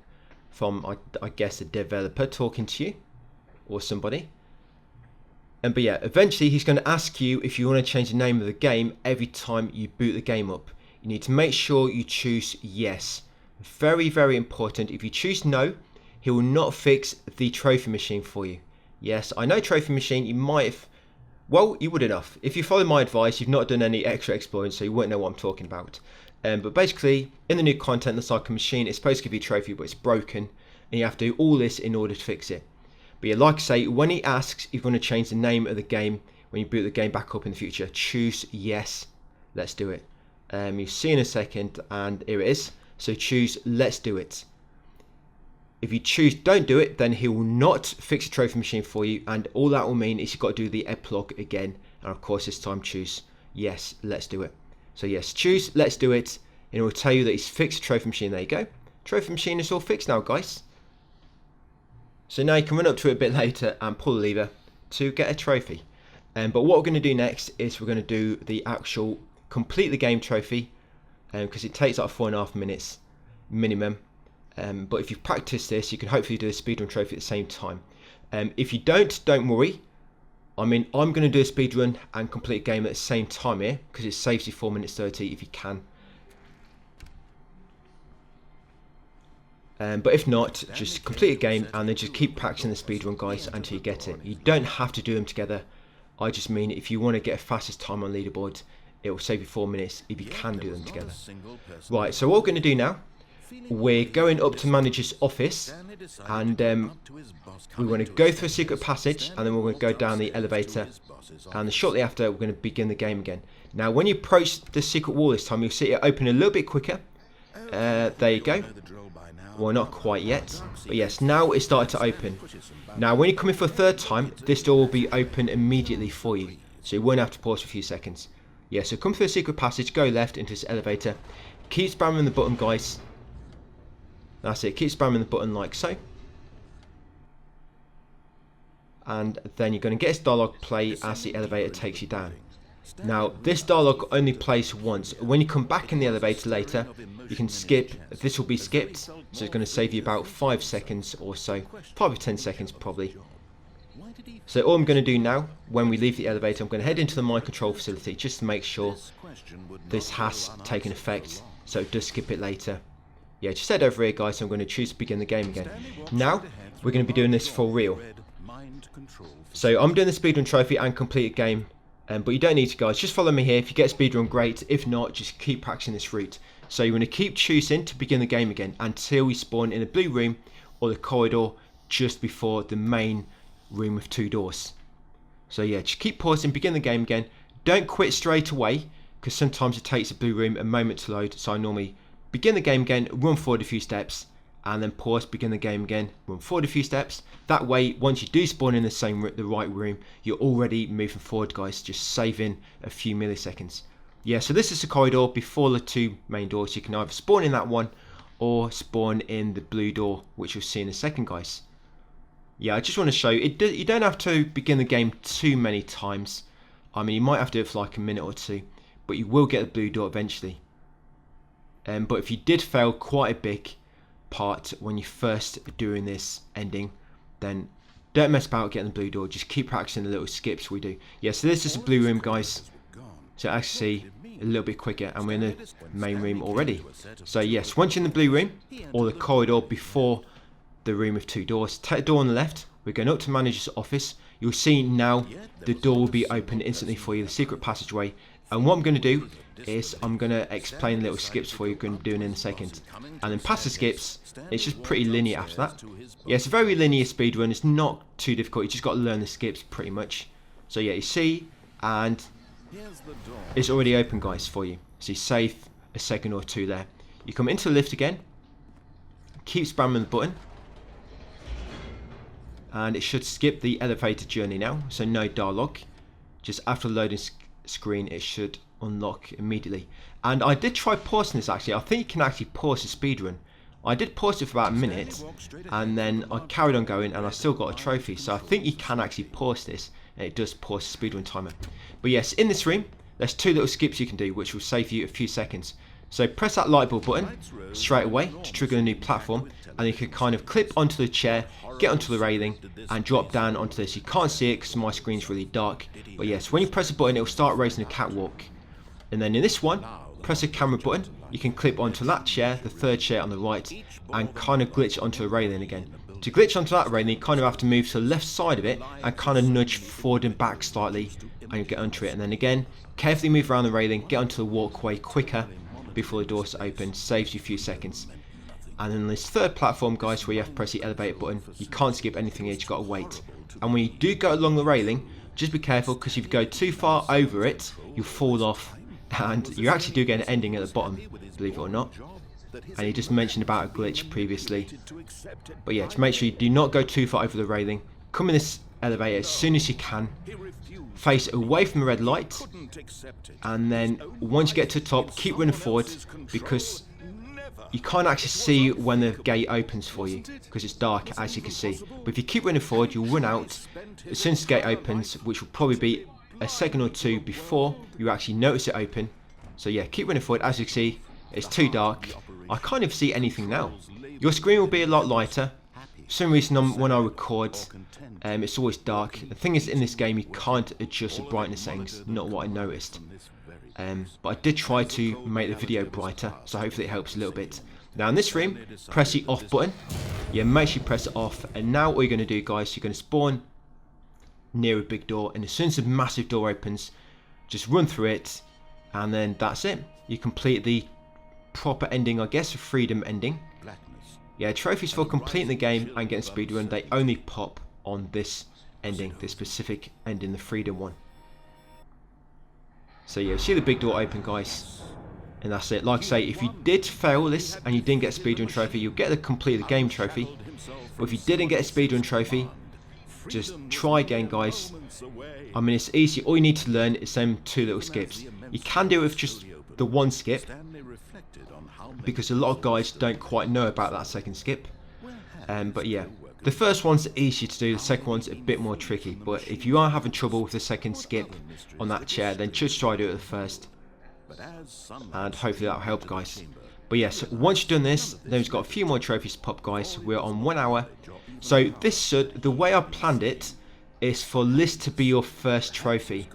from, I guess, a developer talking to you or somebody. But yeah, eventually he's going to ask you if you want to change the name of the game every time you boot the game up. You need to make sure you choose yes. Very, very important. If you choose no, he will not fix the trophy machine for you. Yes, I know trophy machine, you might have, well, you would enough. If you follow my advice, you've not done any extra exploring, so you won't know what I'm talking about. But basically, in the new content, the cycle machine is supposed to give you a trophy, but it's broken, and you have to do all this in order to fix it. But yeah, like I say, when he asks if you want to change the name of the game when you boot the game back up in the future, choose yes. Let's do it. You'll see in a second, and here it is. So choose let's do it. If you choose don't do it, then he will not fix the trophy machine for you, and all that will mean is you've got to do the epilogue again. And of course, this time choose yes, let's do it. So yes, choose let's do it, and it will tell you that he's fixed the trophy machine. There you go. Trophy machine is all fixed now, guys. So now you can run up to it a bit later and pull the lever to get a trophy. But what we're going to do next is we're going to do the actual complete the game trophy, because it takes like 4.5 minutes minimum. But if you've practiced this, you can hopefully do the speedrun trophy at the same time. If you don't worry. I mean, I'm going to do a speedrun and complete a game at the same time here, because it saves you 4 minutes 30 if you can. But if not, just complete a game and then just keep practicing the speedrun, guys, until you get it. You don't have to do them together. I just mean if you want to get a fastest time on leaderboard, it will save you 4 minutes if you can do them together. Right, so what we're going to do now, we're going up to manager's office, and we want to go through a secret passage, and then we're going to go down the elevator, and shortly after we're going to begin the game again. Now when you approach the secret wall this time, you'll see it open a little bit quicker. There you go. Well, not quite yet, but yes, now it's started to open. Now when you come in for a third time, this door will be open immediately for you, so you won't have to pause for a few seconds. Yeah, so come through a secret passage, go left into this elevator, keep spamming the button, guys. That's it, keep spamming the button like so. And then you're going to get this dialogue play as the elevator takes you down. Now, this dialogue only plays once. When you come back in the elevator later, you can skip. This will be skipped, so it's going to save you about 5 seconds or so. 5 or 10 seconds probably. So all I'm going to do now, when we leave the elevator, I'm going to head into the mind control facility just to make sure this has taken effect, so it does skip it later. Yeah, just head over here, guys, so I'm going to choose to begin the game again. Now, we're going to be doing this for real. So I'm doing the speedrun trophy and complete a game. But you don't need to, guys. Just follow me here. If you get speedrun, great. If not, just keep practicing this route. So you want to keep choosing to begin the game again until we spawn in the blue room or the corridor just before the main room with 2 doors. So yeah, just keep pausing, begin the game again. Don't quit straight away, because sometimes it takes the blue room a moment to load. So I normally begin the game again, run forward a few steps, and then pause, begin the game again, run forward a few steps. That way, once you do spawn in the right room, you're already moving forward, guys, just saving a few milliseconds. Yeah, so this is the corridor before the 2 main doors. You can either spawn in that one or spawn in the blue door, which you'll see in a second, guys. Yeah, I just want to show you, you don't have to begin the game too many times. I mean, you might have to do it for like a minute or 2, but you will get the blue door eventually. But if you did fail quite a big part when you first doing this ending, then don't mess about getting the blue door. Just keep practicing the little skips we do. Yeah, so this is a blue room, guys. So actually a little bit quicker, and we're in the main room already. So yes, once you're in the blue room or the corridor before the room with 2 doors, take the door on the left. We're going up to manager's office. You'll see now the door will be open instantly for you, the secret passageway. And what I'm going to do is I'm going to explain little skips for you, I'm going to be doing in a second. And then past the skips, it's just pretty linear after that. Yeah, it's a very linear speedrun. It's not too difficult. You just got to learn the skips pretty much. So yeah, you see, and it's already open, guys, for you. So you save a second or 2 there. You come into the lift again. Keep spamming the button. And it should skip the elevator journey now. So no dialogue. Just after the loading screen, it should unlock immediately. And I did try pausing this, actually. I think you can actually pause the speedrun. I did pause it for about a minute, and then I carried on going, and I still got a trophy. So I think you can actually pause this, and it does pause the speedrun timer. But yes, in this room, there's 2 little skips you can do, which will save you a few seconds. So press that light bulb button straight away to trigger a new platform, and you can kind of clip onto the chair, get onto the railing, and drop down onto this. You can't see it because my screen's really dark, but yes, when you press the button, it will start raising the catwalk. And then in this one, press the camera button, you can clip onto that chair, the 3rd chair on the right, and kind of glitch onto the railing again. To glitch onto that railing, you kind of have to move to the left side of it and kind of nudge forward and back slightly, and you get onto it. And then again, carefully move around the railing, get onto the walkway quicker before the doors open, saves you a few seconds. And then this 3rd platform, guys, where you have to press the elevator button, you can't skip anything here, you've got to wait. And when you do go along the railing, just be careful, because if you go too far over it, you'll fall off, and you actually do get an ending at the bottom, believe it or not. And he just mentioned about a glitch previously. But yeah, to make sure you do not go too far over the railing, come in this elevator as soon as you can, face away from the red light, and then once you get to the top, keep running forward, because you can't actually see when the gate opens for you, because it's dark, as you can see. But if you keep running forward, you'll run out as soon as the gate opens, which will probably be a second or 2 before you actually notice it open. So yeah, keep running forward. As you can see, it's too dark. I can't even see anything now. Your screen will be a lot lighter. For some reason, when I record, it's always dark. The thing is, in this game, you can't adjust the brightness settings. Not what I noticed. But I did try to make the video brighter, so hopefully it helps a little bit. Now in this room, press the off button. Yeah, make sure you press it off. And now all you're going to do, guys, you're going to spawn near a big door, and as soon as the massive door opens, just run through it, and then that's it. You complete the proper ending, I guess, a freedom ending. Yeah, trophies for completing the game and getting speedrun, they only pop on this ending, this specific ending, the freedom one. So yeah, see the big door open, guys, and that's it. Like I say, if you did fail this and you didn't get a speedrun trophy, you'll get the complete the game trophy. But if you didn't get a speedrun trophy, just try again, guys. I mean, it's easy. All you need to learn is them 2 little skips. You can do it with just the 1 skip, because a lot of guys don't quite know about that 2nd skip. But yeah, the first one's easy to do, the second one's a bit more tricky. But if you are having trouble with the 2nd skip on that chair, then just try to do it the 1st, and hopefully that'll help, guys. But yes, once you've done this, then we've got a few more trophies to pop, guys. We're on 1 hour. So this should, the way I planned it, is for this to be your first trophy.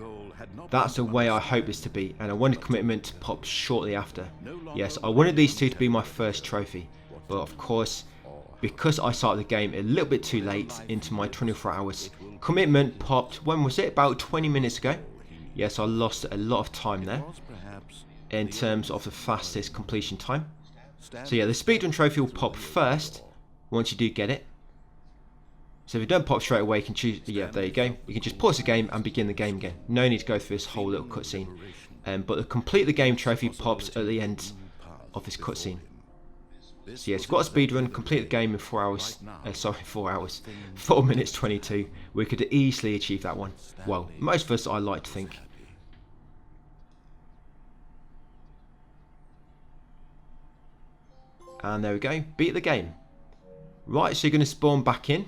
That's the way I hope this to be, and I wanted commitment to pop shortly after. Yes, I wanted these 2 to be my first trophy, but of course, because I started the game a little bit too late into my 24 hours, commitment popped, when was it? About 20 minutes ago. Yes, I lost a lot of time there in terms of the fastest completion time. So yeah, the speedrun trophy will pop first once you do get it. So if it don't pop straight away, you can choose, yeah, there you go. You can just pause the game and begin the game again. No need to go through this whole little cutscene. But the complete the game trophy pops at the end of this cutscene. So yes, got a speedrun, complete the game in 4 hours. 4 minutes 22. We could easily achieve that one. Well, most of us, I like to think. And there we go, beat the game. Right, so you're going to spawn back in.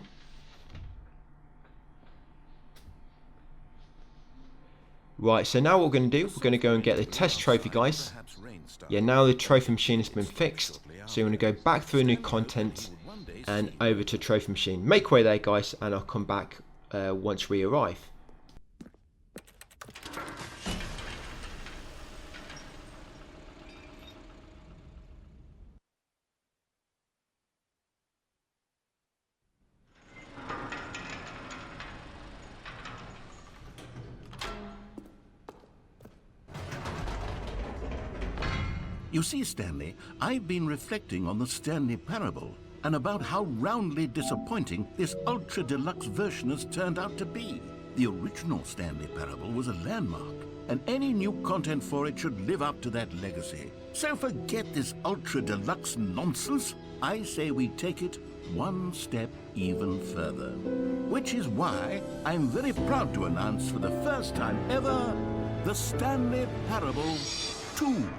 Right, so now what we're going to do, we're going to go and get the test trophy, guys. Yeah, now the trophy machine has been fixed. So you're going to go back through new content and over to trophy machine. Make way there, guys, and I'll come back once we arrive. You see, Stanley, I've been reflecting on the Stanley parable and about how roundly disappointing this ultra deluxe version has turned out to be. The original Stanley parable was a landmark, and any new content for it should live up to that legacy. So forget this ultra deluxe nonsense. I say we take it one step even further. Which is why I'm very proud to announce for the first time ever, the Stanley Parable 2.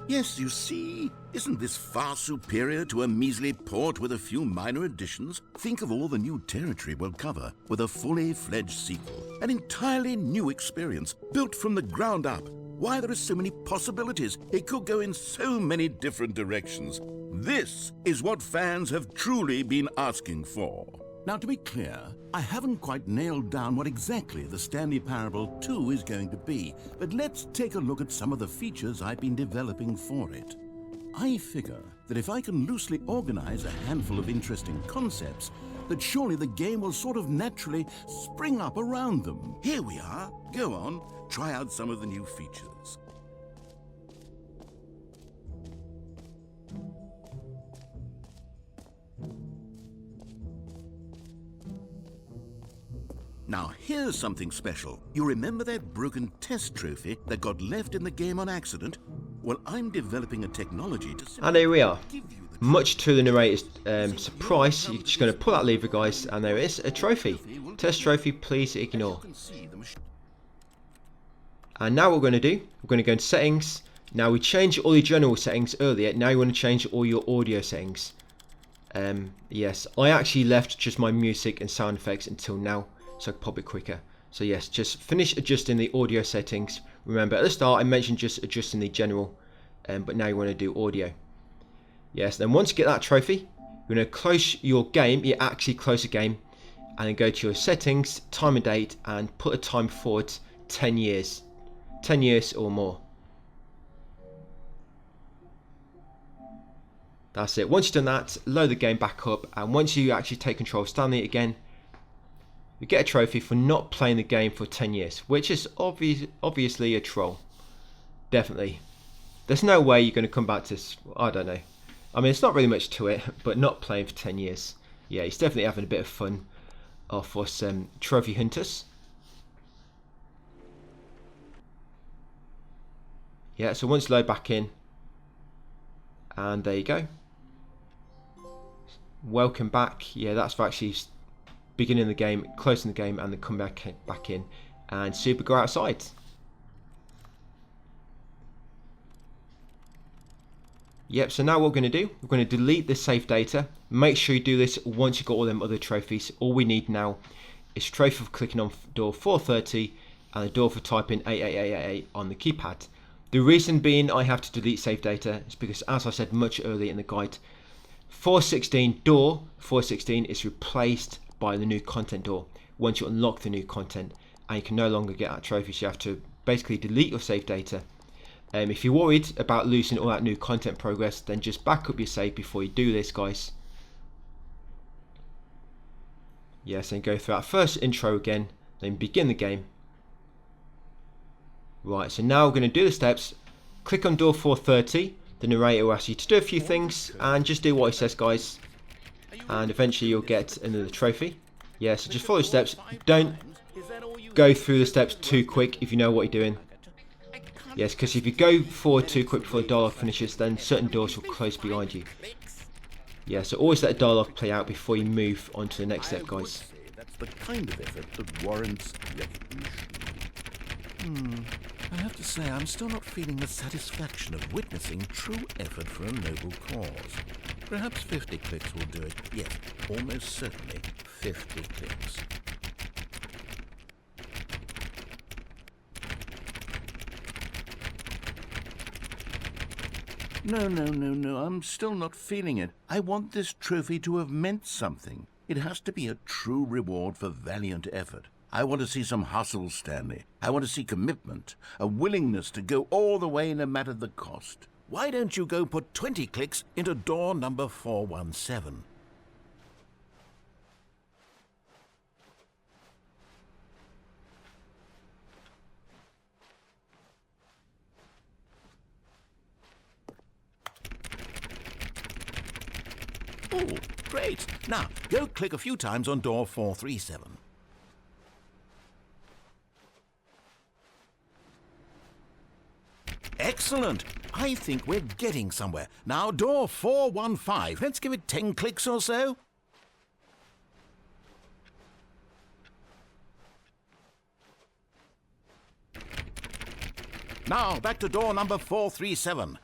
Yes, you see, isn't this far superior to a measly port with a few minor additions? Think of all the new territory we'll cover with a fully fledged sequel. An entirely new experience, built from the ground up. Why, there are so many possibilities. It could go in so many different directions. This is what fans have truly been asking for. Now, to be clear, I haven't quite nailed down what exactly the Stanley Parable 2 is going to be, but let's take a look at some of the features I've been developing for it. I figure that if I can loosely organize a handful of interesting concepts, that surely the game will sort of naturally spring up around them. Here we are. Go on, try out some of the new features. Now, here's something special. You remember that broken test trophy that got left in the game on accident? Well, I'm developing a technology to... And here we are. Much to the narrator's surprise, you're just going to pull that lever, guys, and there is a trophy. Test trophy, please ignore. And now what we're going to do, we're going to go into settings. Now, we changed all your general settings earlier. Now you want to change all your audio settings. Yes, I actually left just my music and sound effects until now, so I can pop it quicker. So yes, just finish adjusting the audio settings. Remember, at the start I mentioned just adjusting the general, but now you want to do audio. Yes, then once you get that trophy, you're going to close your game. You actually close the game, and then go to your settings, time and date, and put a time forward 10 years. 10 years or more. That's it. Once you've done that, load the game back up, and once you actually take control of Stanley again, you get a trophy for not playing the game for 10 years, which is obviously a troll. Definitely. There's no way you're going to come back to this. I don't know. I mean, it's not really much to it, but not playing for 10 years. Yeah, he's definitely having a bit of fun off us trophy hunters. Yeah, so once you load back in, and there you go. Welcome back. Yeah, that's for actually beginning the game, closing the game, and then come back in, and super go outside. Yep, so now what we're going to do, we're going to delete the save data. Make sure you do this once you've got all them other trophies. All we need now is trophy for clicking on door 430 and the door for typing 88888 on the keypad. The reason being I have to delete save data is because, as I said much earlier in the guide, 416 door 416 is replaced by the new content door once you unlock the new content, and you can no longer get that trophy, so you have to basically delete your save data. If you're worried about losing all that new content progress, then just back up your save before you do this, guys. Yes, and go through that first intro again, then begin the game. Right, so now we're going to do the steps. Click on door 430. The narrator will ask you to do a few things, and just do what he says, guys, and eventually you'll get another trophy. Yeah, so just follow the steps. Don't go through the steps too quick if you know what you're doing. Yes, because if you go forward too quick before the dialogue finishes, then certain doors will close behind you. Yeah, so always let the dialogue play out before you move on to the next step, guys. That's the kind of effort that warrants recognition. I have to say, I'm still not feeling the satisfaction of witnessing true effort for a noble cause. Perhaps 50 clicks will do it. Yes, almost certainly 50 clicks. No, I'm still not feeling it. I want this trophy to have meant something. It has to be a true reward for valiant effort. I want to see some hustle, Stanley. I want to see commitment, a willingness to go all the way no matter the cost. Why don't you go put 20 clicks into door number 417? Oh, great. Now, go click a few times on door 437. Excellent. I think we're getting somewhere. Now, door 415. Let's give it 10 clicks or so. Now, back to door number 437.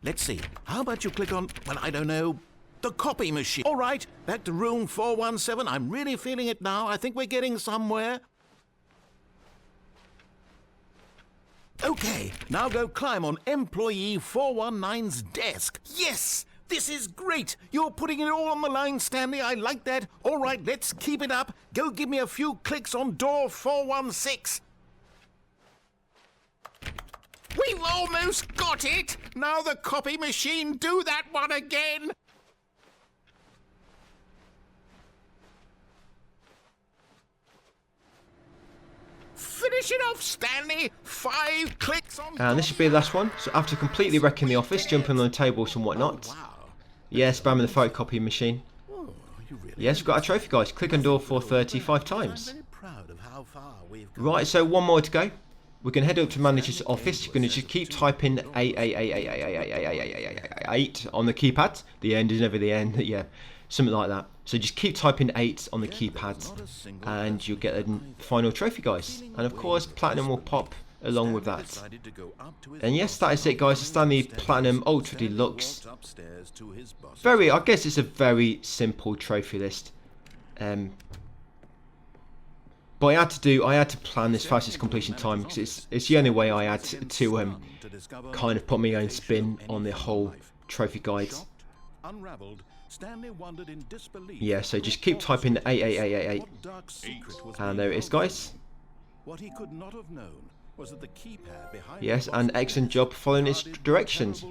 Let's see. How about you click on, well, I don't know, the copy machine. All right, back to room 417. I'm really feeling it now. I think we're getting somewhere. Okay, now go climb on employee 419's desk. Yes! This is great! You're putting it all on the line, Stanley. I like that. All right, let's keep it up. Go give me a few clicks on door 416. We've almost got it! Now the copy machine, do that one again! Finish it off, Stanley! 5 clicks on... And this should be the last one. So after completely wrecking the office, jumping on the tables and whatnot. Wow. Yeah, spamming the photocopy machine. Oh, you really... Yes, we've got a trophy, guys. Click on door 430 5 times. I'm very proud of how far we've come. Right, so one more to go. We're going to head up to manager's office. You're going to just keep typing 8 on the keypad. The end is never the end. Yeah, something like that. So just keep typing 8 on the keypad and you'll get a final trophy, guys. And of course, platinum will pop along with that. And yes, that is it, guys. The Stanley Platinum Ultra Deluxe. I guess it's a very simple trophy list. But I had to plan this fastest completion time because it's the only way I had to kind of put my own spin on the whole trophy guide. Yeah, so just keep typing 8 and there it is, guys. What he could not have known was that the keypad behind... Yes, and excellent job following its directions.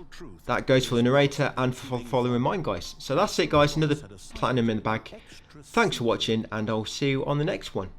That goes for the narrator and for following mine, guys. So that's it, guys. Another platinum in the bag. Thanks for watching, and I'll see you on the next one.